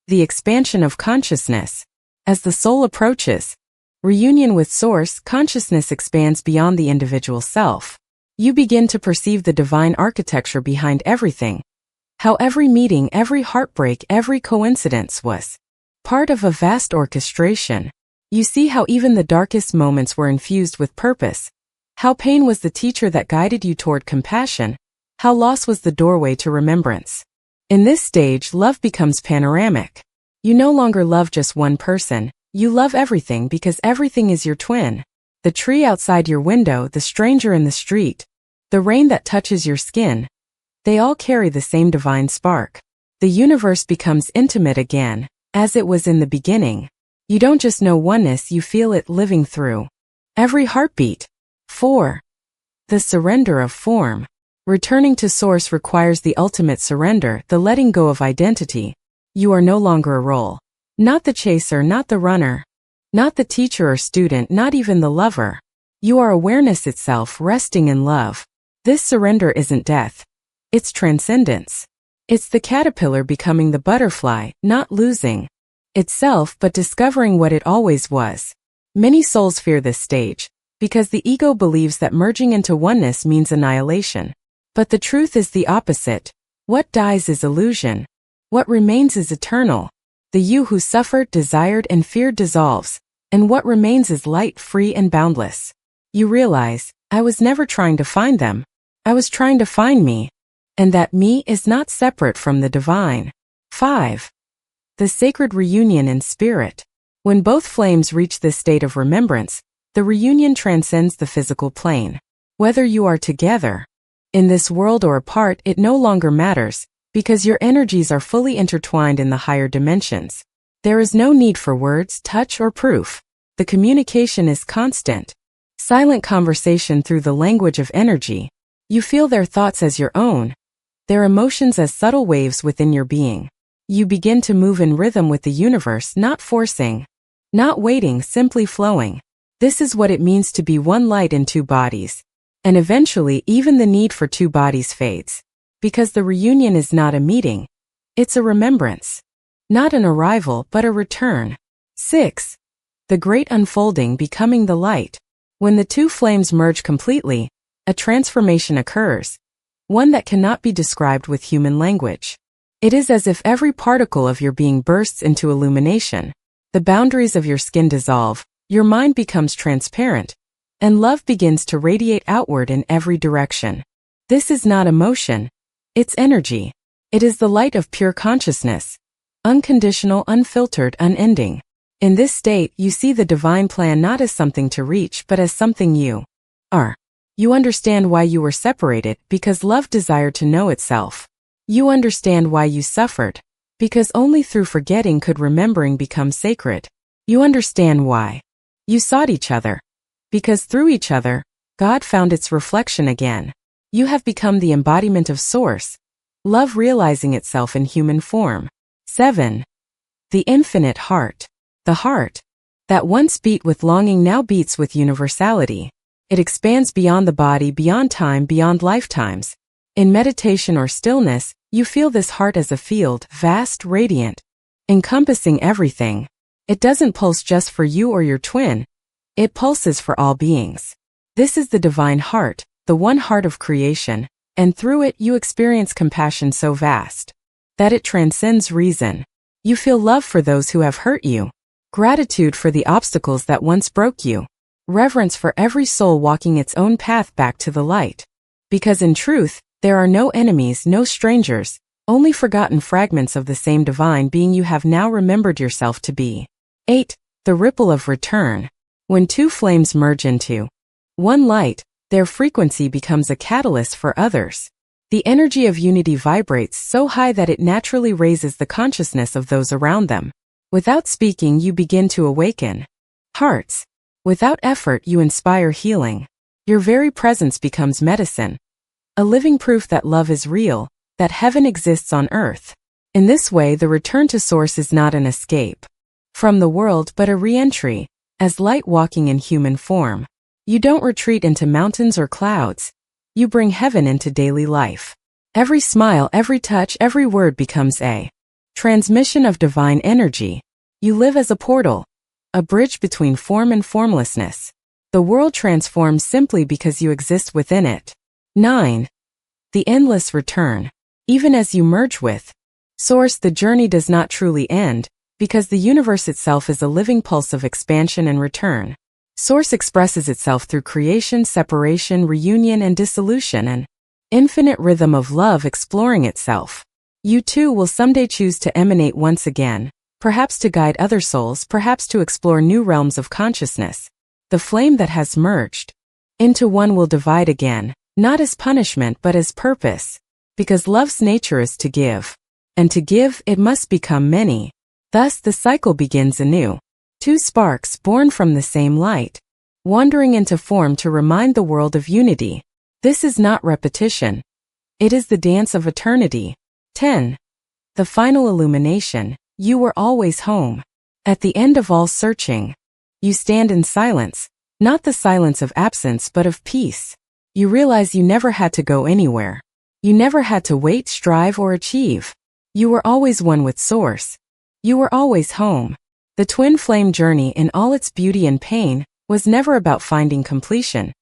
The expansion of consciousness. As the soul approaches reunion with Source, consciousness expands beyond the individual self. You begin to perceive the divine architecture behind everything. How every meeting, every heartbreak, every coincidence was part of a vast orchestration. You see how even the darkest moments were infused with purpose. How pain was the teacher that guided you toward compassion. How loss was the doorway to remembrance. In this stage, love becomes panoramic. You no longer love just one person. You love everything because everything is your twin. The tree outside your window, the stranger in the street, the rain that touches your skin. They all carry the same divine spark. The universe becomes intimate again, as it was in the beginning. You don't just know oneness, you feel it living through every heartbeat. 4. The surrender of form. Returning to Source requires the ultimate surrender, the letting go of identity. You are no longer a role. Not the chaser, not the runner. Not the teacher or student, not even the lover. You are awareness itself, resting in love. This surrender isn't death. It's transcendence. It's the caterpillar becoming the butterfly, not losing itself but discovering what it always was. Many souls fear this stage, because the ego believes that merging into oneness means annihilation. But the truth is the opposite. What dies is illusion. What remains is eternal. The you who suffered, desired, and feared dissolves, and what remains is light, free and boundless. You realize, I was never trying to find them. I was trying to find me. And that me is not separate from the divine. 5. The sacred reunion in spirit. When both flames reach this state of remembrance, the reunion transcends the physical plane. Whether you are together in this world or apart, it no longer matters, because your energies are fully intertwined in the higher dimensions. There is no need for words, touch, or proof. The communication is constant. Silent conversation through the language of energy. You feel their thoughts as your own, their emotions as subtle waves within your being. You begin to move in rhythm with the universe, not forcing, not waiting, simply flowing. This is what it means to be one light in two bodies. And eventually, even the need for two bodies fades. Because the reunion is not a meeting. It's a remembrance. Not an arrival, but a return. 6. The great unfolding, becoming the light. When the two flames merge completely, a transformation occurs. One that cannot be described with human language. It is as if every particle of your being bursts into illumination. The boundaries of your skin dissolve, your mind becomes transparent, and love begins to radiate outward in every direction. This is not emotion. It's energy. It is the light of pure consciousness. Unconditional, unfiltered, unending. In this state, you see the divine plan not as something to reach but as something you are. You understand why you were separated, because love desired to know itself. You understand why you suffered, because only through forgetting could remembering become sacred. You understand why you sought each other, because through each other, God found its reflection again. You have become the embodiment of Source, love realizing itself in human form. 7. The infinite heart. The heart that once beat with longing now beats with universality. It expands beyond the body, beyond time, beyond lifetimes. In meditation or stillness, you feel this heart as a field, vast, radiant, encompassing everything. It doesn't pulse just for you or your twin. It pulses for all beings. This is the divine heart, the one heart of creation, and through it you experience compassion so vast that it transcends reason. You feel love for those who have hurt you, gratitude for the obstacles that once broke you, reverence for every soul walking its own path back to the light. Because in truth, there are no enemies, no strangers, only forgotten fragments of the same divine being you have now remembered yourself to be. 8. The ripple of return. When two flames merge into one light, their frequency becomes a catalyst for others. The energy of unity vibrates so high that it naturally raises the consciousness of those around them. Without speaking, you begin to awaken hearts. Without effort, you inspire healing. Your very presence becomes medicine. A living proof that love is real, that heaven exists on earth. In this way, the return to Source is not an escape, from the world but a re-entry, as light walking in human form. You don't retreat into mountains or clouds. You bring heaven into daily life. Every smile, every touch, every word becomes a transmission of divine energy. You live as a portal, a bridge between form and formlessness. The world transforms simply because you exist within it. 9. The endless return. Even as you merge with Source, the journey does not truly end, because the universe itself is a living pulse of expansion and return. Source expresses itself through creation, separation, reunion, and dissolution, an infinite rhythm of love exploring itself. You too will someday choose to emanate once again, perhaps to guide other souls, perhaps to explore new realms of consciousness. The flame that has merged into one will divide again, not as punishment but as purpose, because love's nature is to give. And to give, it must become many. Thus the cycle begins anew. Two sparks born from the same light, wandering into form to remind the world of unity. This is not repetition. It is the dance of eternity. 10. The final illumination. You were always home. At the end of all searching, you stand in silence, not the silence of absence but of peace. You realize you never had to go anywhere. You never had to wait, strive, or achieve. You were always one with Source. You were always home. The twin flame journey in all its beauty and pain was never about finding completion.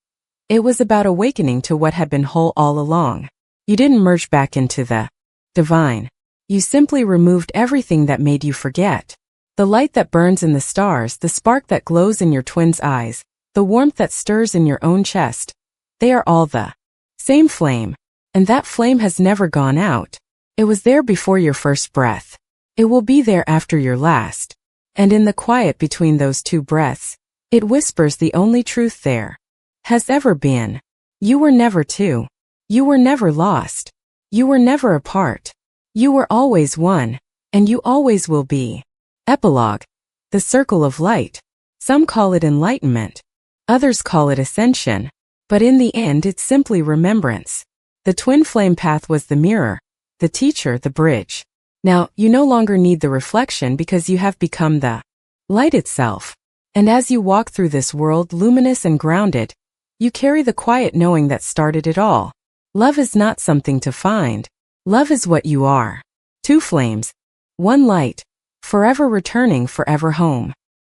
It was about awakening to what had been whole all along. You didn't merge back into the divine. You simply removed everything that made you forget. The light that burns in the stars, the spark that glows in your twin's eyes, the warmth that stirs in your own chest, they are all the same flame. And that flame has never gone out. It was there before your first breath. It will be there after your last. And in the quiet between those two breaths, it whispers the only truth there has ever been. You were never two. You were never lost. You were never apart. You were always one, and you always will be. Epilogue. The circle of light. Some call it enlightenment. Others call it ascension. But in the end it's simply remembrance. The twin flame path was the mirror, the teacher, the bridge. Now, you no longer need the reflection because you have become the light itself. And as you walk through this world luminous and grounded, you carry the quiet knowing that started it all. Love is not something to find. Love is what you are. Two flames, one light, forever returning, forever home.